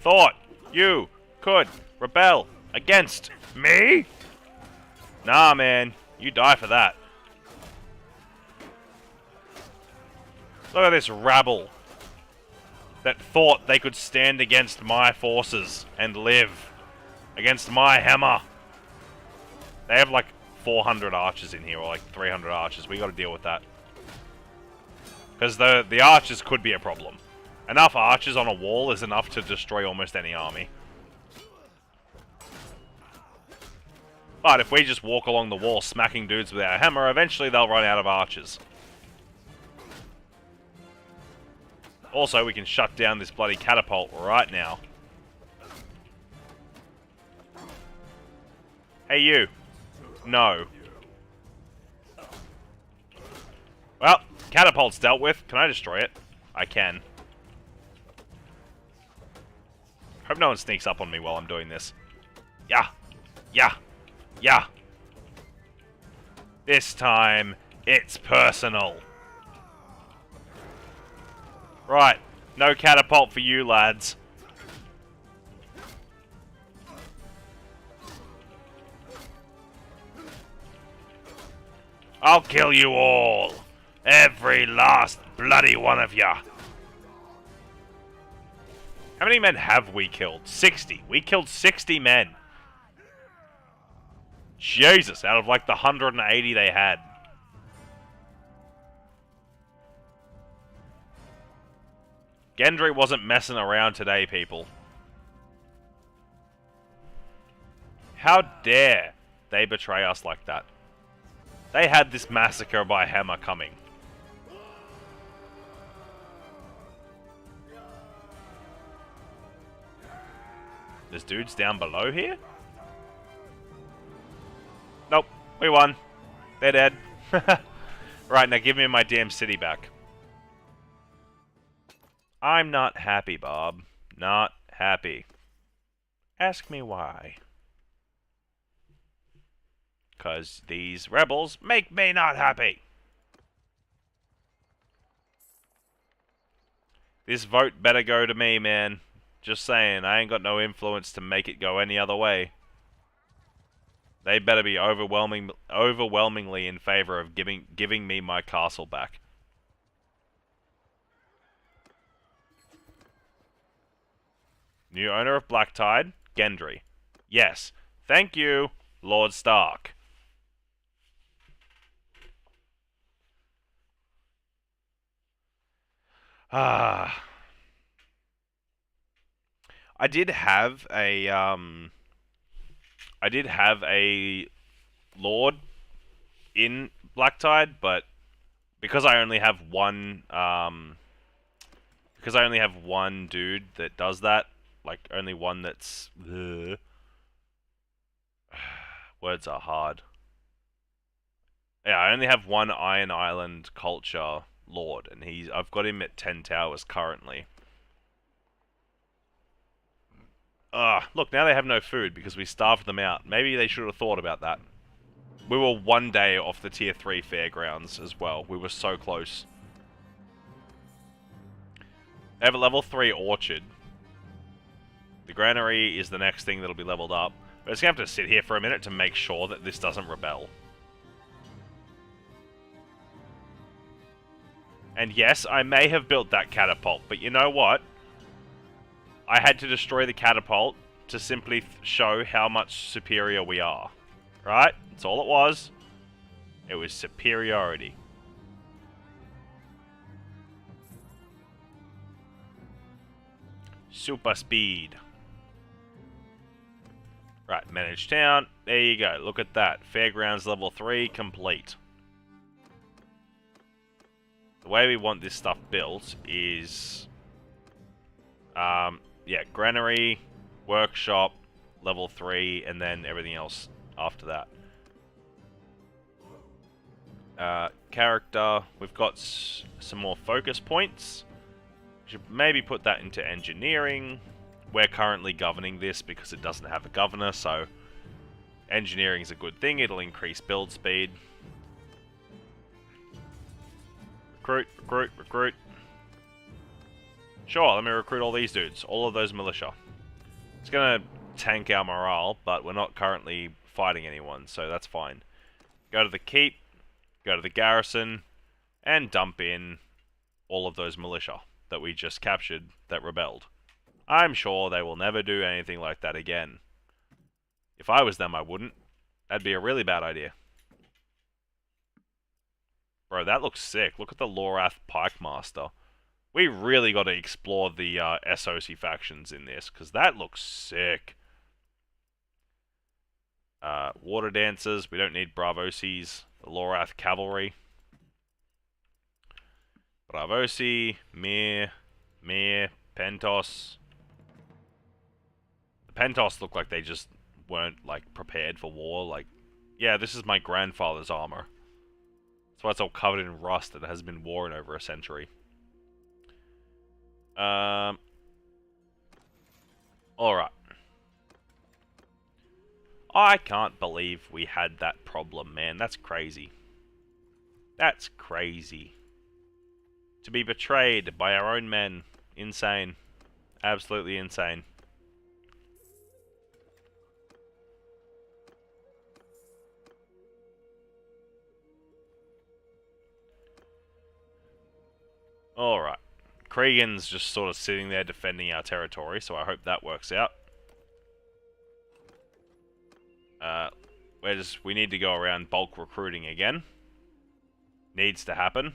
Thought you could rebel against me? Nah, man. You die for that. Look at this rabble that thought they could stand against my forces and live against my hammer. They have like 400 archers in here, or like 300 archers. We gotta deal with that. Because the archers could be a problem. Enough archers on a wall is enough to destroy almost any army. But if we just walk along the wall smacking dudes with our hammer, eventually they'll run out of archers. Also, we can shut down this bloody catapult right now. Hey, you. No. Well, catapult's dealt with. Can I destroy it? I can. Hope no one sneaks up on me while I'm doing this. Yeah. Yeah. Yeah. This time, it's personal. Right. No catapult for you, lads. I'll kill you all. Every last bloody one of ya. How many men have we killed? 60. We killed 60 men. Jesus, out of like the 180 they had. Gendry wasn't messing around today, people. How dare they betray us like that? They had this massacre by hammer coming. There's dudes down below here? Nope, we won. They're dead. Right, now give me my damn city back. I'm not happy, Bob. Not happy. Ask me why. 'Cause these rebels make me not happy. This vote better go to me, man. Just saying, I ain't got no influence to make it go any other way. They better be overwhelmingly in favor of giving me my castle back. New owner of Blacktide, Gendry. Yes. Thank you, Lord Stark. Ah. I did have a Lord in Blacktide, but because I only have one dude that does that, like only one that's words are hard. Yeah, I only have one Iron Island culture Lord, and I've got him at 10 towers currently. Look, now they have no food because we starved them out. Maybe they should have thought about that. We were one day off the tier 3 fairgrounds as well. We were so close. They have a level 3 orchard. The granary is the next thing that'll be leveled up. We're just going to have to sit here for a minute to make sure that this doesn't rebel. And yes, I may have built that catapult, but you know what? I had to destroy the catapult to simply show how much superior we are. Right? That's all it was. It was superiority. Super speed. Right, manage town. There you go. Look at that. Fairgrounds level 3 complete. The way we want this stuff built is... yeah, granary, workshop, level 3, and then everything else after that. Character, we've got some more focus points. Should maybe put that into engineering. We're currently governing this because it doesn't have a governor, so engineering is a good thing. It'll increase build speed. Recruit, recruit, recruit. Sure, let me recruit all these dudes. All of those militia. It's going to tank our morale, but we're not currently fighting anyone, so that's fine. Go to the keep, go to the garrison, and dump in all of those militia that we just captured that rebelled. I'm sure they will never do anything like that again. If I was them, I wouldn't. That'd be a really bad idea. Bro, that looks sick. Look at the Lorath Pikemaster. We really got to explore the Essos factions in this, because that looks sick. Water Dancers. We don't need Bravosies. The Lorath Cavalry. Bravosi, Mir, Pentos. The Pentos look like they just weren't, like, prepared for war. Like, yeah, this is my grandfather's armor. That's why it's all covered in rust and it has been worn over a century. Alright. I can't believe we had that problem, man. That's crazy. That's crazy. To be betrayed by our own men. Insane. Absolutely insane. Alright. Cregan's just sort of sitting there defending our territory, so I hope that works out. We need to go around bulk recruiting again. Needs to happen.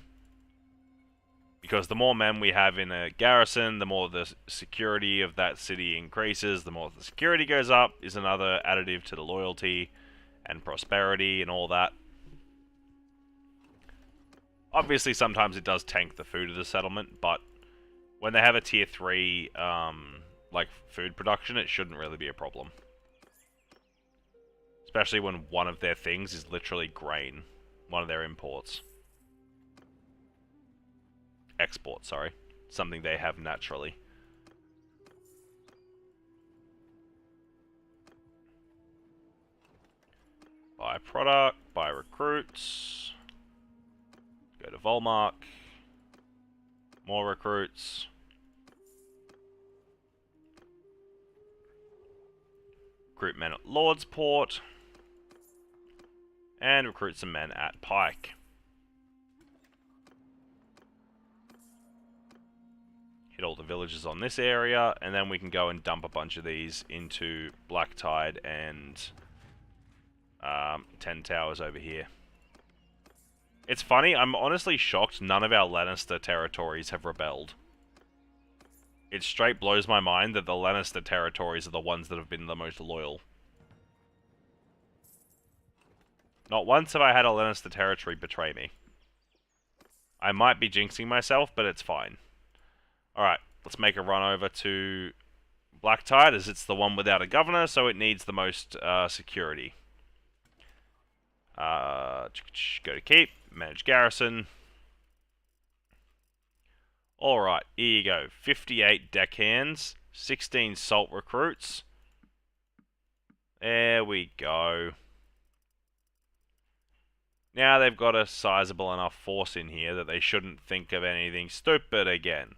Because the more men we have in a garrison, the more the security of that city increases. The more the security goes up, is another additive to the loyalty and prosperity and all that. Obviously, sometimes it does tank the food of the settlement, but when they have a tier 3, like, food production, it shouldn't really be a problem. Especially when one of their things is literally grain. One of their imports. Export, sorry. Something they have naturally. Buy product, buy recruits. Go to Volmark. More recruits. Recruit men at Lordsport. And recruit some men at Pike. Hit all the villages on this area, and then we can go and dump a bunch of these into Black Tide and 10 Towers over here. It's funny, I'm honestly shocked none of our Lannister territories have rebelled. It straight blows my mind that the Lannister territories are the ones that have been the most loyal. Not once have I had a Lannister territory betray me. I might be jinxing myself, but it's fine. Alright, let's make a run over to Black Tide, as it's the one without a governor, so it needs the most security. Go to keep, manage garrison. Alright, here you go. 58 deckhands, 16 salt recruits. There we go. Now they've got a sizable enough force in here that they shouldn't think of anything stupid again.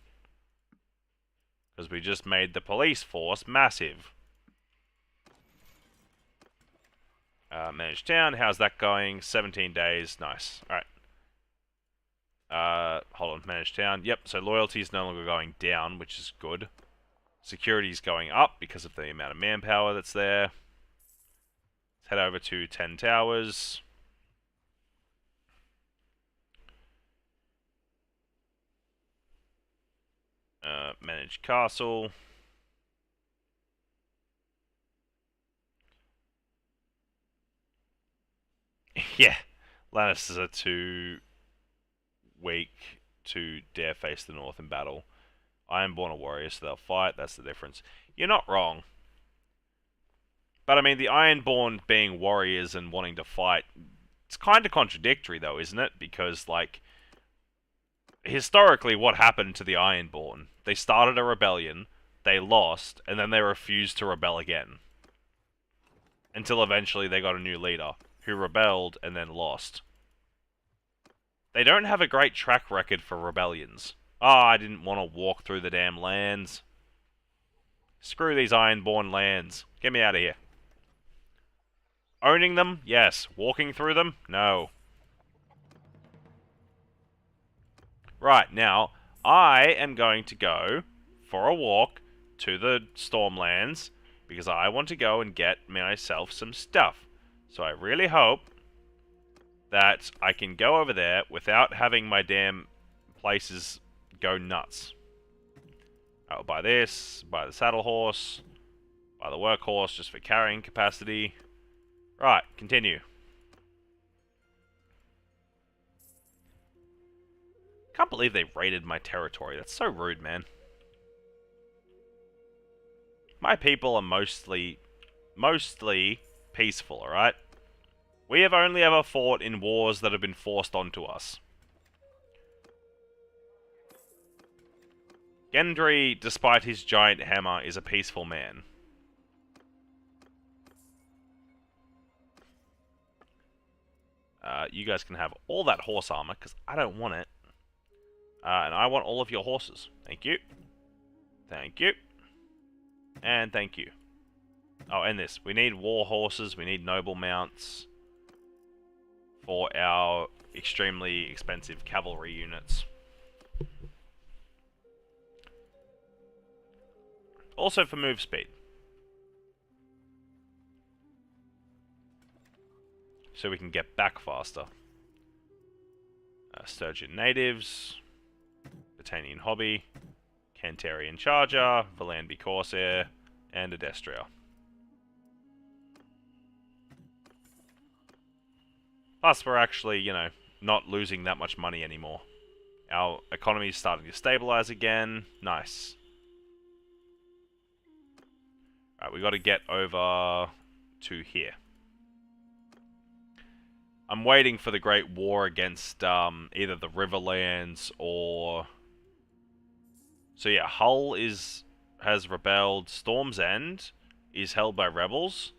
Because we just made the police force massive. Manage town, how's that going? 17 days, nice. Alright. Hold on, manage town. Yep, so loyalty is no longer going down, which is good. Security is going up because of the amount of manpower that's there. Let's head over to 10 Towers. Manage castle. Yeah, Lannisters are too weak to dare face the north in battle. Ironborn are warriors, so they'll fight, that's the difference. You're not wrong. But I mean, the Ironborn being warriors and wanting to fight, it's kind of contradictory though, isn't it? Because, like, historically, what happened to the Ironborn? They started a rebellion, they lost, and then they refused to rebel again. Until eventually they got a new leader, who rebelled and then lost. They don't have a great track record for rebellions. I didn't want to walk through the damn lands. Screw these Ironborn lands. Get me out of here. Owning them? Yes. Walking through them? No. Right, now, I am going to go for a walk to the Stormlands because I want to go and get myself some stuff. So I really hope that I can go over there without having my damn places go nuts. I'll buy this, buy the saddle horse, buy the workhorse just for carrying capacity. Right, continue. Can't believe they raided my territory. That's so rude, man. My people are mostly mostly peaceful, alright? We have only ever fought in wars that have been forced onto us. Gendry, despite his giant hammer, is a peaceful man. You guys can have all that horse armor, because I don't want it. And I want all of your horses. Thank you. Thank you. And thank you. Oh, and this. We need war horses, we need noble mounts for our extremely expensive cavalry units. Also for move speed. So we can get back faster. Sturgeon natives. Botanian hobby. Cantarian charger. Valanby corsair. And Adestria. Plus we're actually, you know, not losing that much money anymore. Our economy is starting to stabilize again. Nice. Alright, we got to get over to here. I'm waiting for the Great War against either the Riverlands or... So yeah, Hull has rebelled. Storm's End is held by rebels.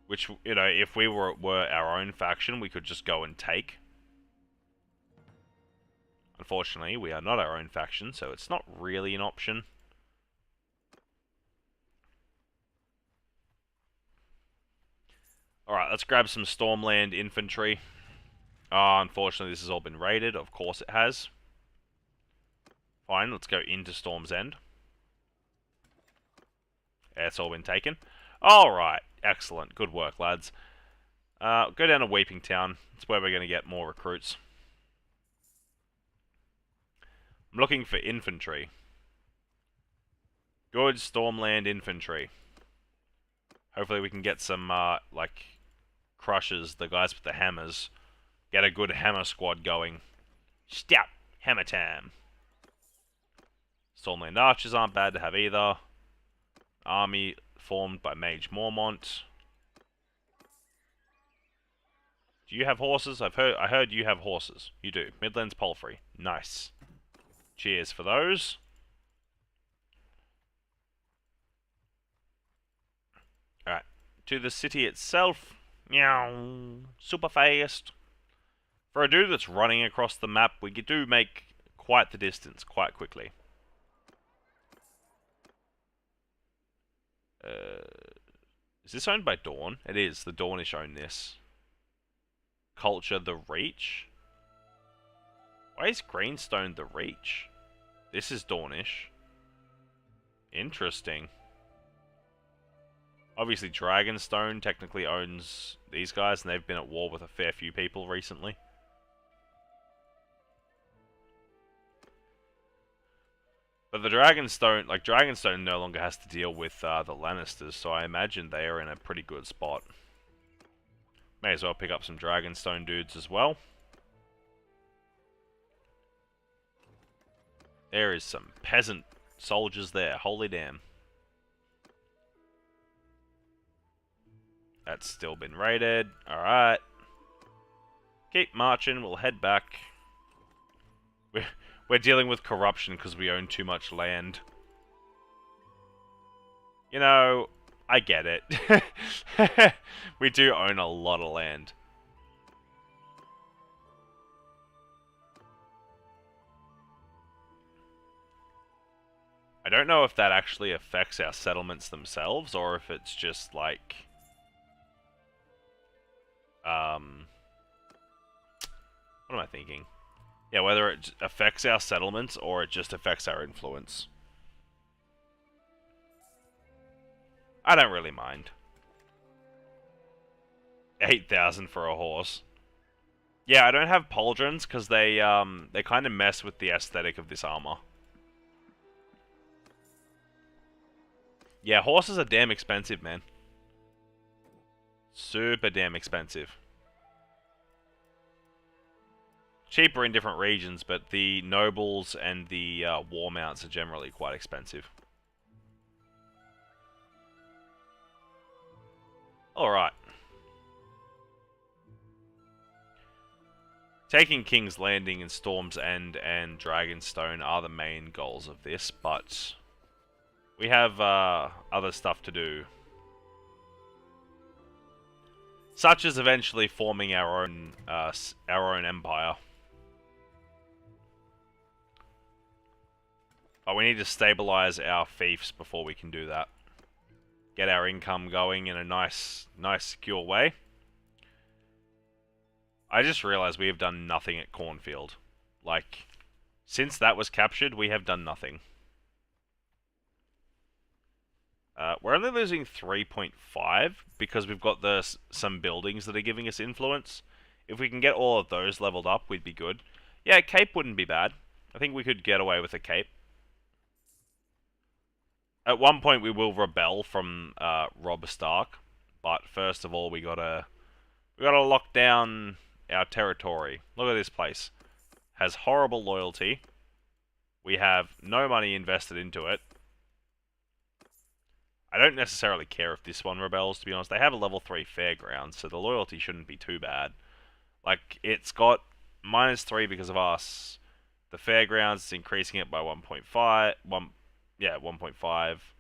Which, you know, if we were our own faction, we could just go and take. Unfortunately, we are not our own faction, so it's not really an option. Alright, let's grab some Stormland infantry. Unfortunately, this has all been raided. Of course it has. Fine, let's go into Storm's End. Yeah, it's all been taken. Alright, excellent. Good work, lads. Go down to Weeping Town. That's where we're going to get more recruits. I'm looking for infantry. Good Stormland infantry. Hopefully we can get some, like, crushers, the guys with the hammers. Get a good hammer squad going. Stout! Hammer time! Stormland archers aren't bad to have either. Army formed by Mage Mormont. Do you have horses? I heard you have horses. You do. Midlands Palfrey. Nice. Cheers for those. Alright. To the city itself. Meow. Super fast. For a dude that's running across the map, we do make quite the distance quite quickly. Is this owned by Dawn? It is. The Dornish own this. Culture the Reach? Why is Greenstone the Reach? This is Dornish. Interesting. Obviously Dragonstone technically owns these guys, and they've been at war with a fair few people recently. But the Dragonstone, like, Dragonstone no longer has to deal with the Lannisters, so I imagine they are in a pretty good spot. May as well pick up some Dragonstone dudes as well. There is some peasant soldiers there, holy damn. That's still been raided, alright. Keep marching, we'll head back. We're dealing with corruption because we own too much land. You know, I get it. We do own a lot of land. I don't know if that actually affects our settlements themselves, or if it's just like... What am I thinking? Yeah, whether it affects our settlements or it just affects our influence. I don't really mind. 8,000 for a horse. Yeah, I don't have pauldrons because they kind of mess with the aesthetic of this armor. Yeah, horses are damn expensive, man. Super damn expensive. Cheaper in different regions, but the nobles and the war mounts are generally quite expensive. Alright. Taking King's Landing and Storm's End and Dragonstone are the main goals of this, but we have other stuff to do. Such as eventually forming our own empire. But we need to stabilize our fiefs before we can do that. Get our income going in a nice, secure way. I just realized we have done nothing at Cornfield. Like, since that was captured, we have done nothing. We're only losing 3.5 because we've got some buildings that are giving us influence. If we can get all of those leveled up, we'd be good. Yeah, Cape wouldn't be bad. I think we could get away with a Cape. At one point, we will rebel from Robb Stark, but first of all, we gotta lock down our territory. Look at this place. Has horrible loyalty. We have no money invested into it. I don't necessarily care if this one rebels, to be honest. They have a level 3 fairground, so the loyalty shouldn't be too bad. Like, it's got -3 because of us. The fairgrounds is increasing it by 1.5. 1.5.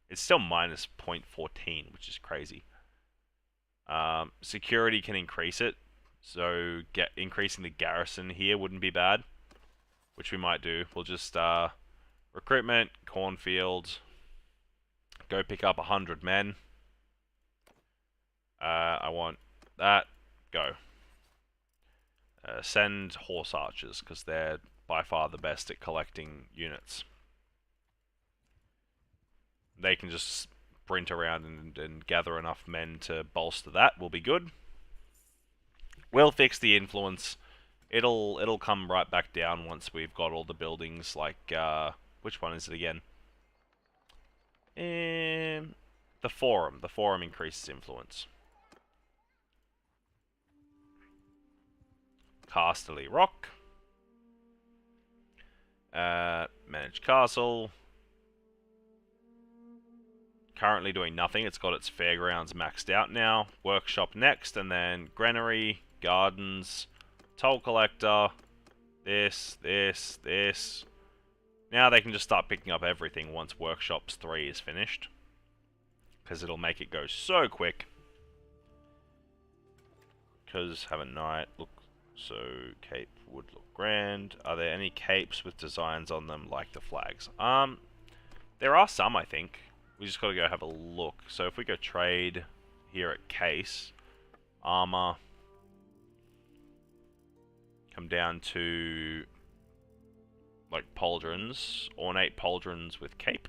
It's still minus 0.14, which is crazy. Security can increase it. So increasing the garrison here wouldn't be bad. Which we might do. We'll just recruitment, Cornfield. Go pick up 100 men. I want that. Go. Send horse archers, because they're by far the best at collecting units. They can just sprint around and gather enough men to bolster that. Will be good. We'll fix the influence. It'll come right back down once we've got all the buildings. Like which one is it again? The Forum. The Forum increases influence. Casterly Rock. Manage Castle. Currently doing nothing. It's got its fairgrounds maxed out now. Workshop next, and then Granary, Gardens, Toll Collector, this. Now they can just start picking up everything once Workshops 3 is finished. Because it'll make it go so quick. Because have a night look so cape would look grand. Are there any capes with designs on them like the flags? There are some, I think. We just gotta go have a look. So if we go trade here at Case, armor, come down to like pauldrons, ornate pauldrons with cape.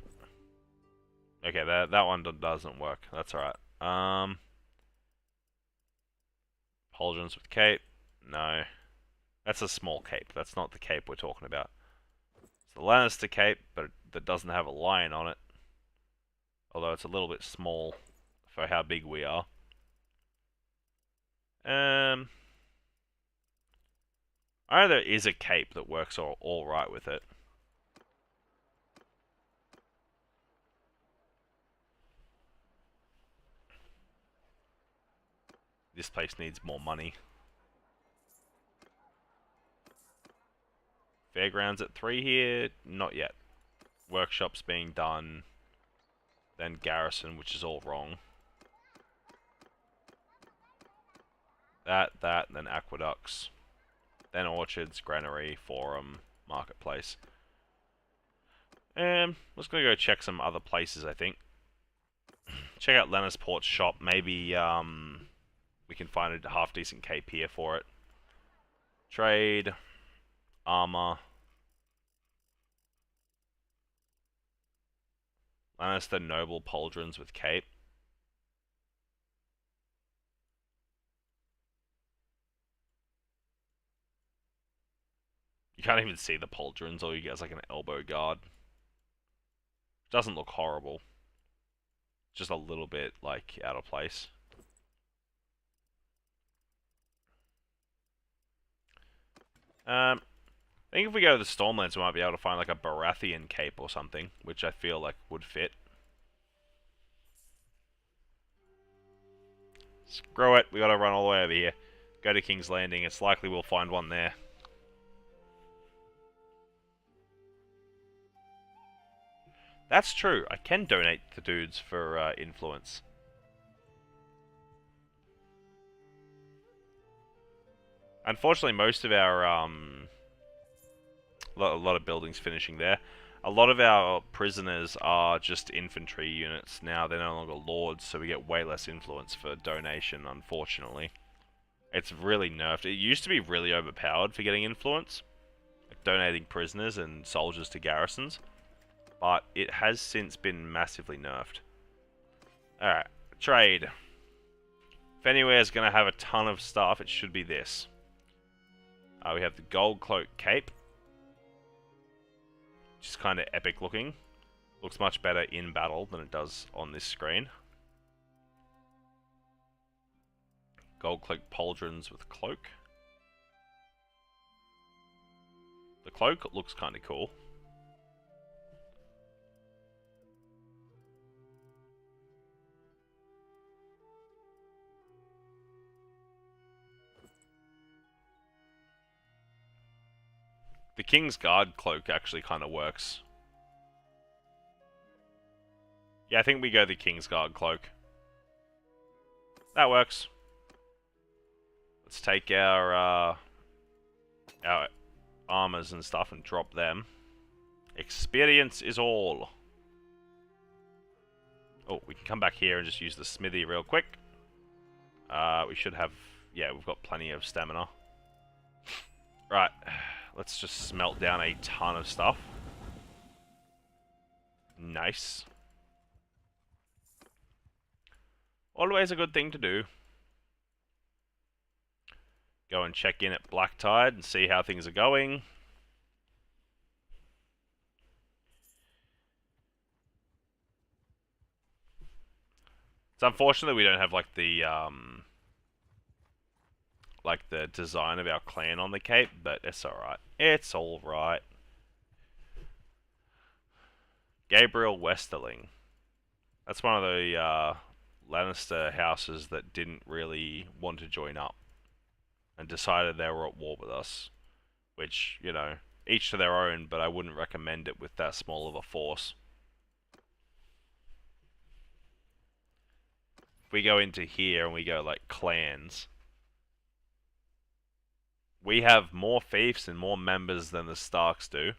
Okay, that one doesn't work. That's alright. Pauldrons with cape. No. That's a small cape. That's not the cape we're talking about. It's the Lannister cape, but that doesn't have a lion on it. Although it's a little bit small for how big we are. I know there is a cape that works all right with it. This place needs more money. Fairgrounds at 3 here? Not yet. Workshops being done. Then Garrison, which is all wrong. That, then Aqueducts. Then Orchards, Granary, Forum, Marketplace. Let's go check some other places, I think. Check out Lannisport's shop. Maybe we can find a half-decent cape here for it. Trade. Armor. Lannister Noble Pauldrons with cape. You can't even see the pauldrons, all you get is like an elbow guard. Doesn't look horrible. Just a little bit, like, out of place. I think if we go to the Stormlands, we might be able to find, like, a Bullratheon cape or something, which I feel like would fit. Screw it, we gotta run all the way over here. Go to King's Landing, it's likely we'll find one there. That's true, I can donate the dudes for influence. Unfortunately, most of our, a lot of buildings finishing there. A lot of our prisoners are just infantry units now, they're no longer lords, so we get way less influence for donation, unfortunately. It's really nerfed. It used to be really overpowered for getting influence, like donating prisoners and soldiers to garrisons, but it has since been massively nerfed. Alright, trade. If anywhere is going to have a ton of stuff, it should be this. We have the Gold Cloak Cape, which is kind of epic looking. Looks much better in battle than it does on this screen. Gold Cloak Pauldrons with Cloak. The cloak looks kind of cool. The King's Guard cloak actually kind of works. Yeah, I think we go the King's Guard cloak. That works. Let's take our armors and stuff and drop them. Experience is all. Oh, we can come back here and just use the smithy real quick. We should have... Yeah, we've got plenty of stamina. Right. Let's just smelt down a ton of stuff. Nice. Always a good thing to do. Go and check in at Black Tide and see how things are going. It's unfortunate we don't have like the design of our clan on the cape, but it's alright. It's alright. Gabriel Westerling. That's one of the Lannister houses that didn't really want to join up and decided they were at war with us. Which, you know, each to their own, but I wouldn't recommend it with that small of a force. If we go into here and we go like clans, we have more fiefs and more members than the Starks do.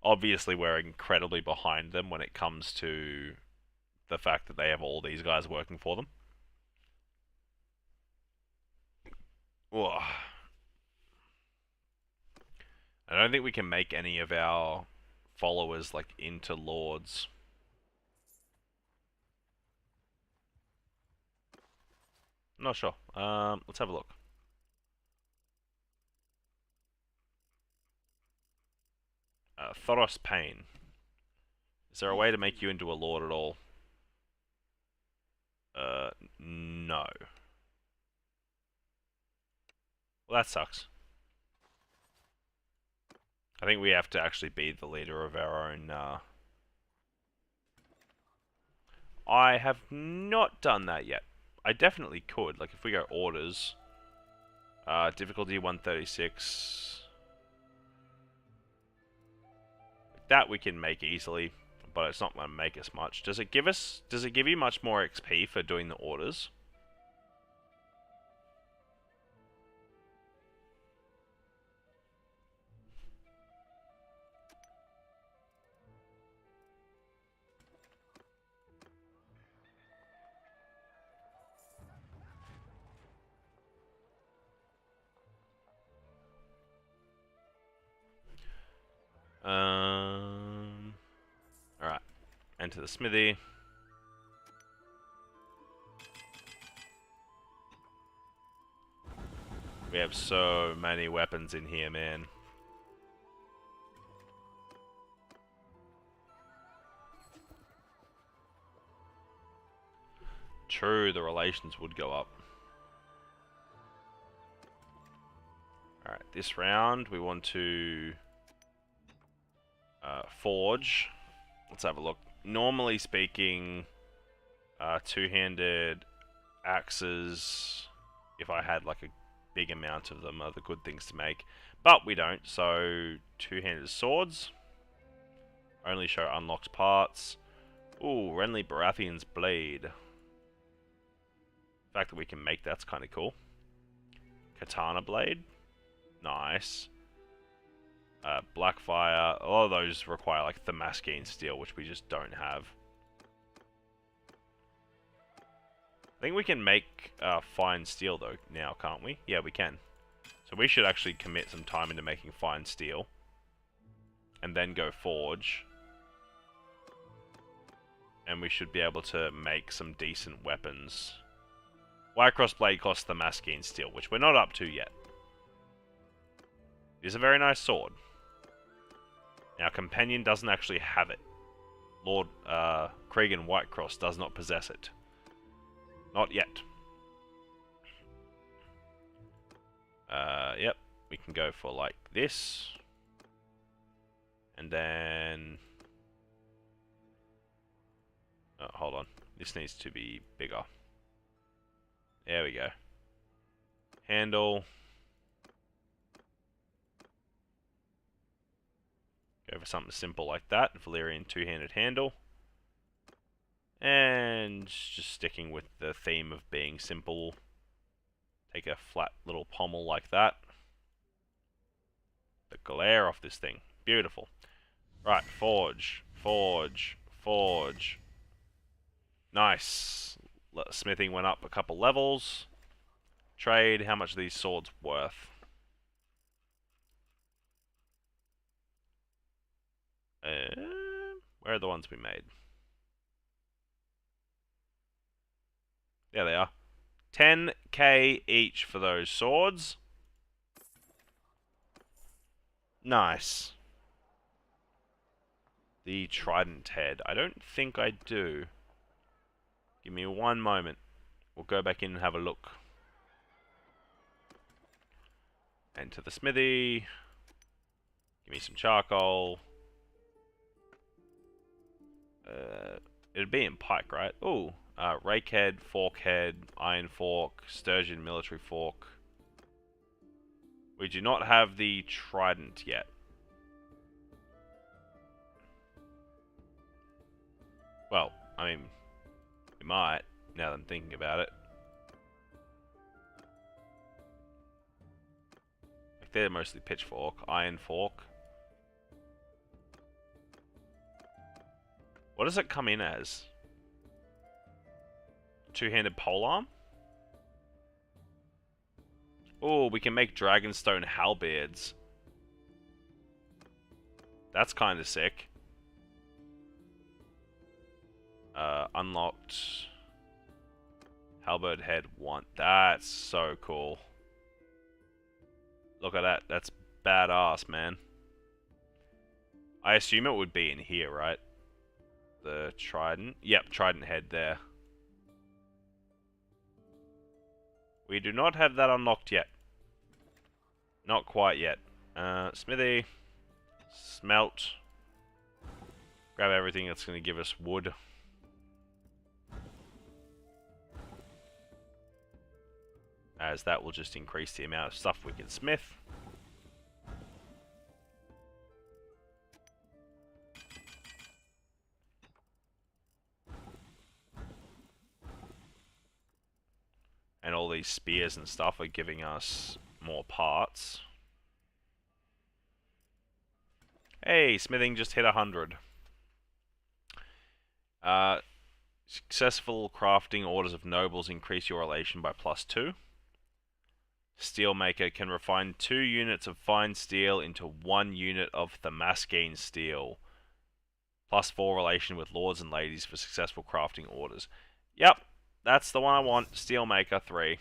Obviously, we're incredibly behind them when it comes to the fact that they have all these guys working for them. Ugh. I don't think we can make any of our followers like into lords. I'm not sure. Let's have a look. Thoros Payne. Is there a way to make you into a lord at all? No. Well, that sucks. I think we have to actually be the leader of our own, I have not done that yet. I definitely could. Like, if we go orders... difficulty 136... That we can make easily, but it's not going to make us much. Does it give you much more XP for doing the orders? Alright. Enter the smithy. We have so many weapons in here, man. True, the relations would go up. Alright, this round we want to forge. Let's have a look. Normally speaking, two-handed Axes, if I had like a big amount of them, are the good things to make. But we don't, so two-handed swords. Only show unlocked parts. Ooh, Renly Baratheon's blade. The fact that we can make that's kind of cool. Katana blade. Nice. Blackfire. A lot of those require like Thamaskene steel, which we just don't have. I think we can make fine steel though now, can't we? Yeah, we can. So we should actually commit some time into making fine steel. And then go forge. And we should be able to make some decent weapons. Whitecross blade costs Thamaskene steel, which we're not up to yet. It is a very nice sword. Now, Companion doesn't actually have it. Lord Cregan Whitecross does not possess it. Not yet. Yep, we can go for like this. And then... oh, hold on. This needs to be bigger. There we go. Handle. Go for something simple like that. Valyrian two-handed handle. And just sticking with the theme of being simple. Take a flat little pommel like that. The glare off this thing. Beautiful. Right, forge. Forge. Forge. Nice. Smithing went up a couple levels. Trade. How much are these swords worth? Where are the ones we made? There they are. 10k each for those swords. Nice. The trident head. I don't think I do. Give me one moment. We'll go back in and have a look. Enter the smithy. Give me some charcoal. It'd be in pike, right? Ooh. Rake head, fork head, iron fork, sturgeon military fork. We do not have the trident yet. Well, I mean, we might, now that I'm thinking about it. Like, they're mostly pitchfork, iron fork. What does it come in as? Two-handed polearm? Oh, we can make dragonstone halberds. That's kind of sick. Unlocked. Halberd head 1. That's so cool. Look at that. That's badass, man. I assume it would be in here, right? The trident. Yep, trident head there. We do not have that unlocked yet. Not quite yet. Smithy. Smelt. Grab everything that's going to give us wood. As that will just increase the amount of stuff we can smith. And all these spears and stuff are giving us more parts. Hey, smithing just hit 100. Successful crafting orders of nobles increase your relation by +2. Steelmaker can refine 2 units of fine steel into 1 unit of Thamaskene steel. +4 relation with lords and ladies for successful crafting orders. Yep, that's the one I want. Steelmaker 3.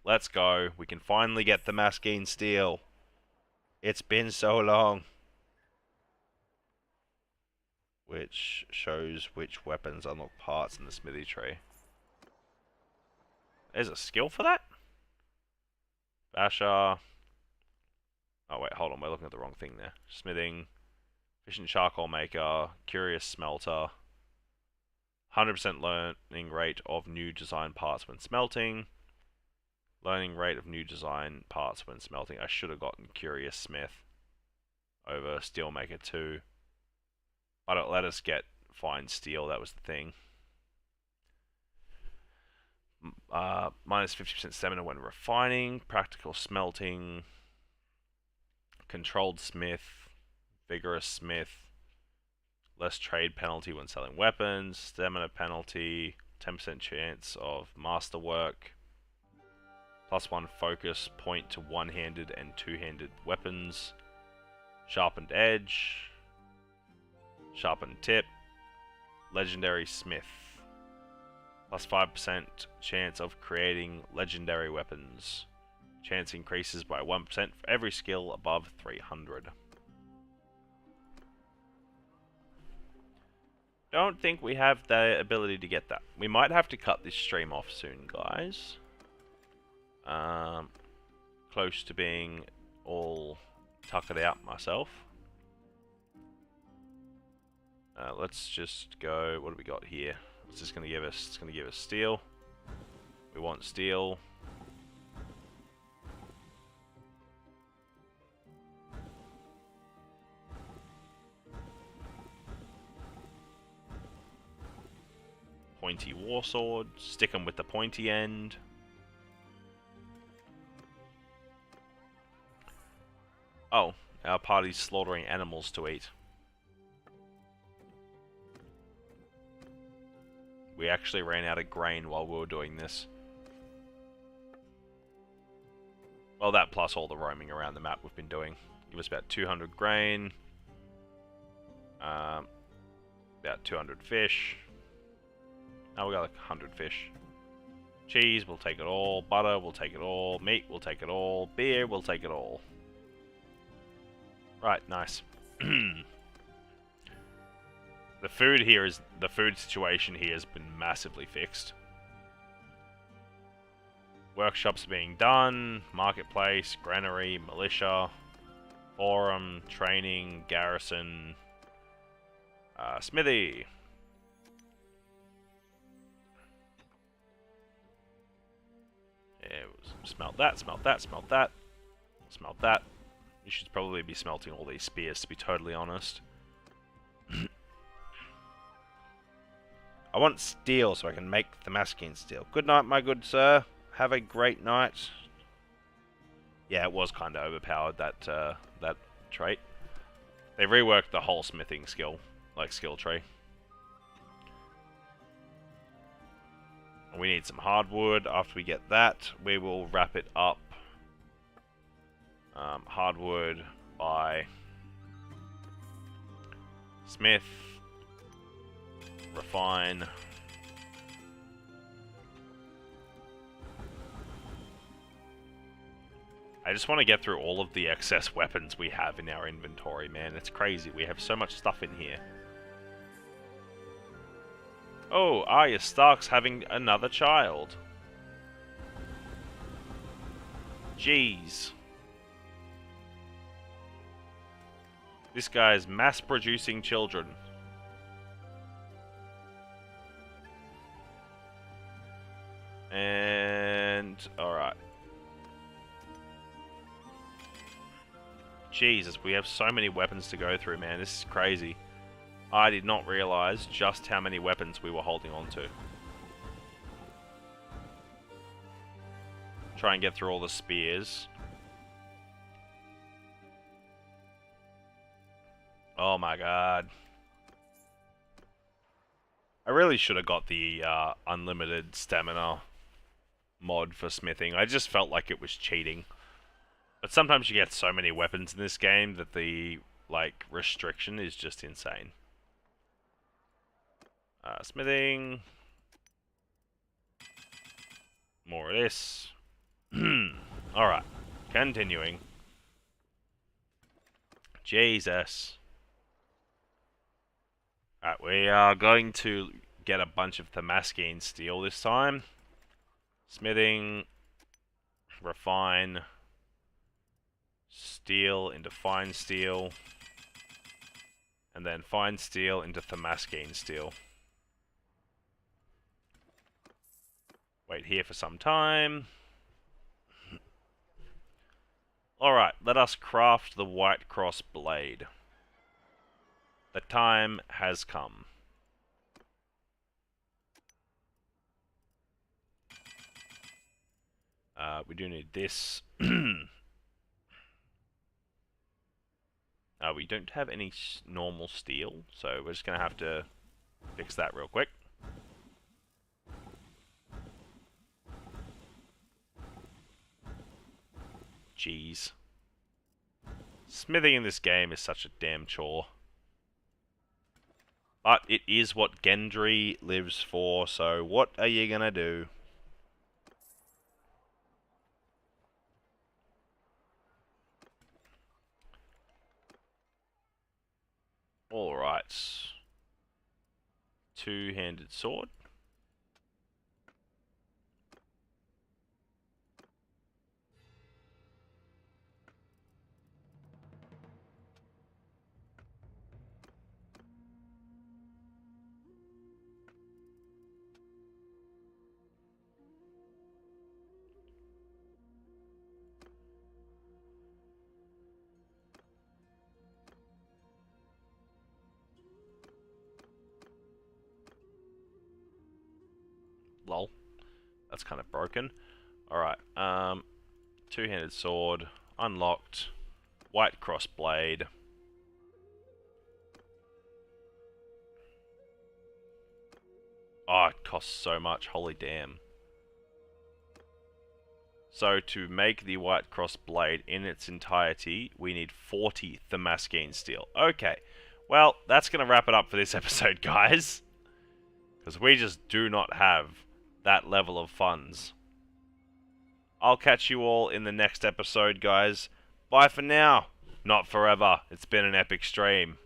Let's go. We can finally get Thamaskene steel. It's been so long. Which shows which weapons unlock parts in the smithy tree. There's a skill for that? Basher. Oh wait, hold on, we're looking at the wrong thing there. Smithing. Efficient charcoal maker. Curious smelter. 100% learning rate of new design parts when smelting. Learning rate of new design parts when smelting. I should have gotten Curious Smith over Steelmaker 2. But it let us get Fine Steel, that was the thing. Minus 50% stamina when refining. Practical Smelting. Controlled Smith. Vigorous Smith. Less trade penalty when selling weapons. Stamina penalty. 10% chance of masterwork. +1 focus point to one-handed and two-handed weapons. Sharpened edge. Sharpened tip. Legendary Smith. +5% chance of creating legendary weapons. Chance increases by 1% for every skill above 300. Don't think we have the ability to get that. We might have to cut this stream off soon, guys. Close to being all tuckered out myself. Let's just go. What do we got here? What's this going to give us? It's going to give us steel. We want steel. Pointy warsword. Stick them with the pointy end. Oh, our party's slaughtering animals to eat. We actually ran out of grain while we were doing this. Well, that plus all the roaming around the map we've been doing. Give us about 200 grain. About 200 fish. Now we got like 100 fish. Cheese, we'll take it all. Butter, we'll take it all. Meat, we'll take it all. Beer, we'll take it all. Right, nice. The food situation here has been massively fixed. Workshops being done, marketplace, granary, militia, forum, training, garrison, smithy. Yeah, smelt that, smelt that, smelt that, smelt that. You should probably be smelting all these spears, to be totally honest. I want steel so I can make Themaskian steel. Good night, my good sir. Have a great night. Yeah, it was kind of overpowered, that trait. They reworked the whole smithing skill tree. We need some hardwood. After we get that, we will wrap it up. Hardwood by Smith. Refine. I just want to get through all of the excess weapons we have in our inventory, man. It's crazy. We have so much stuff in here. Oh, Arya Stark's having another child. Jeez. This guy's mass-producing children. And... alright. Jesus, we have so many weapons to go through, man. This is crazy. I did not realize just how many weapons we were holding on to. Try and get through all the spears. Oh my god. I really should have got the unlimited stamina mod for smithing. I just felt like it was cheating. But sometimes you get so many weapons in this game that the, like, restriction is just insane. Smithing. More of this. Alright. Continuing. Jesus. Alright, we are going to get a bunch of Themaskian steel this time. Smithing. Refine. Steel into fine steel. And then fine steel into Themaskian steel. Wait here for some time. Alright, let us craft the White Cross Blade. The time has come. We do need this. We don't have any normal steel, so we're just going to have to fix that real quick. Jeez. Smithing in this game is such a damn chore. But it is what Gendry lives for, so what are you gonna do? Alright. Two-handed sword. Lol. That's kind of broken. Alright, two-handed sword, unlocked, White Cross Blade. Oh, it costs so much, holy damn. So to make the White Cross Blade in its entirety, we need 40 Thamaskene steel. Okay, well, that's going to wrap it up for this episode, guys. Because we just do not have that level of funds. I'll catch you all in the next episode, guys. Bye for now. Not forever. It's been an epic stream.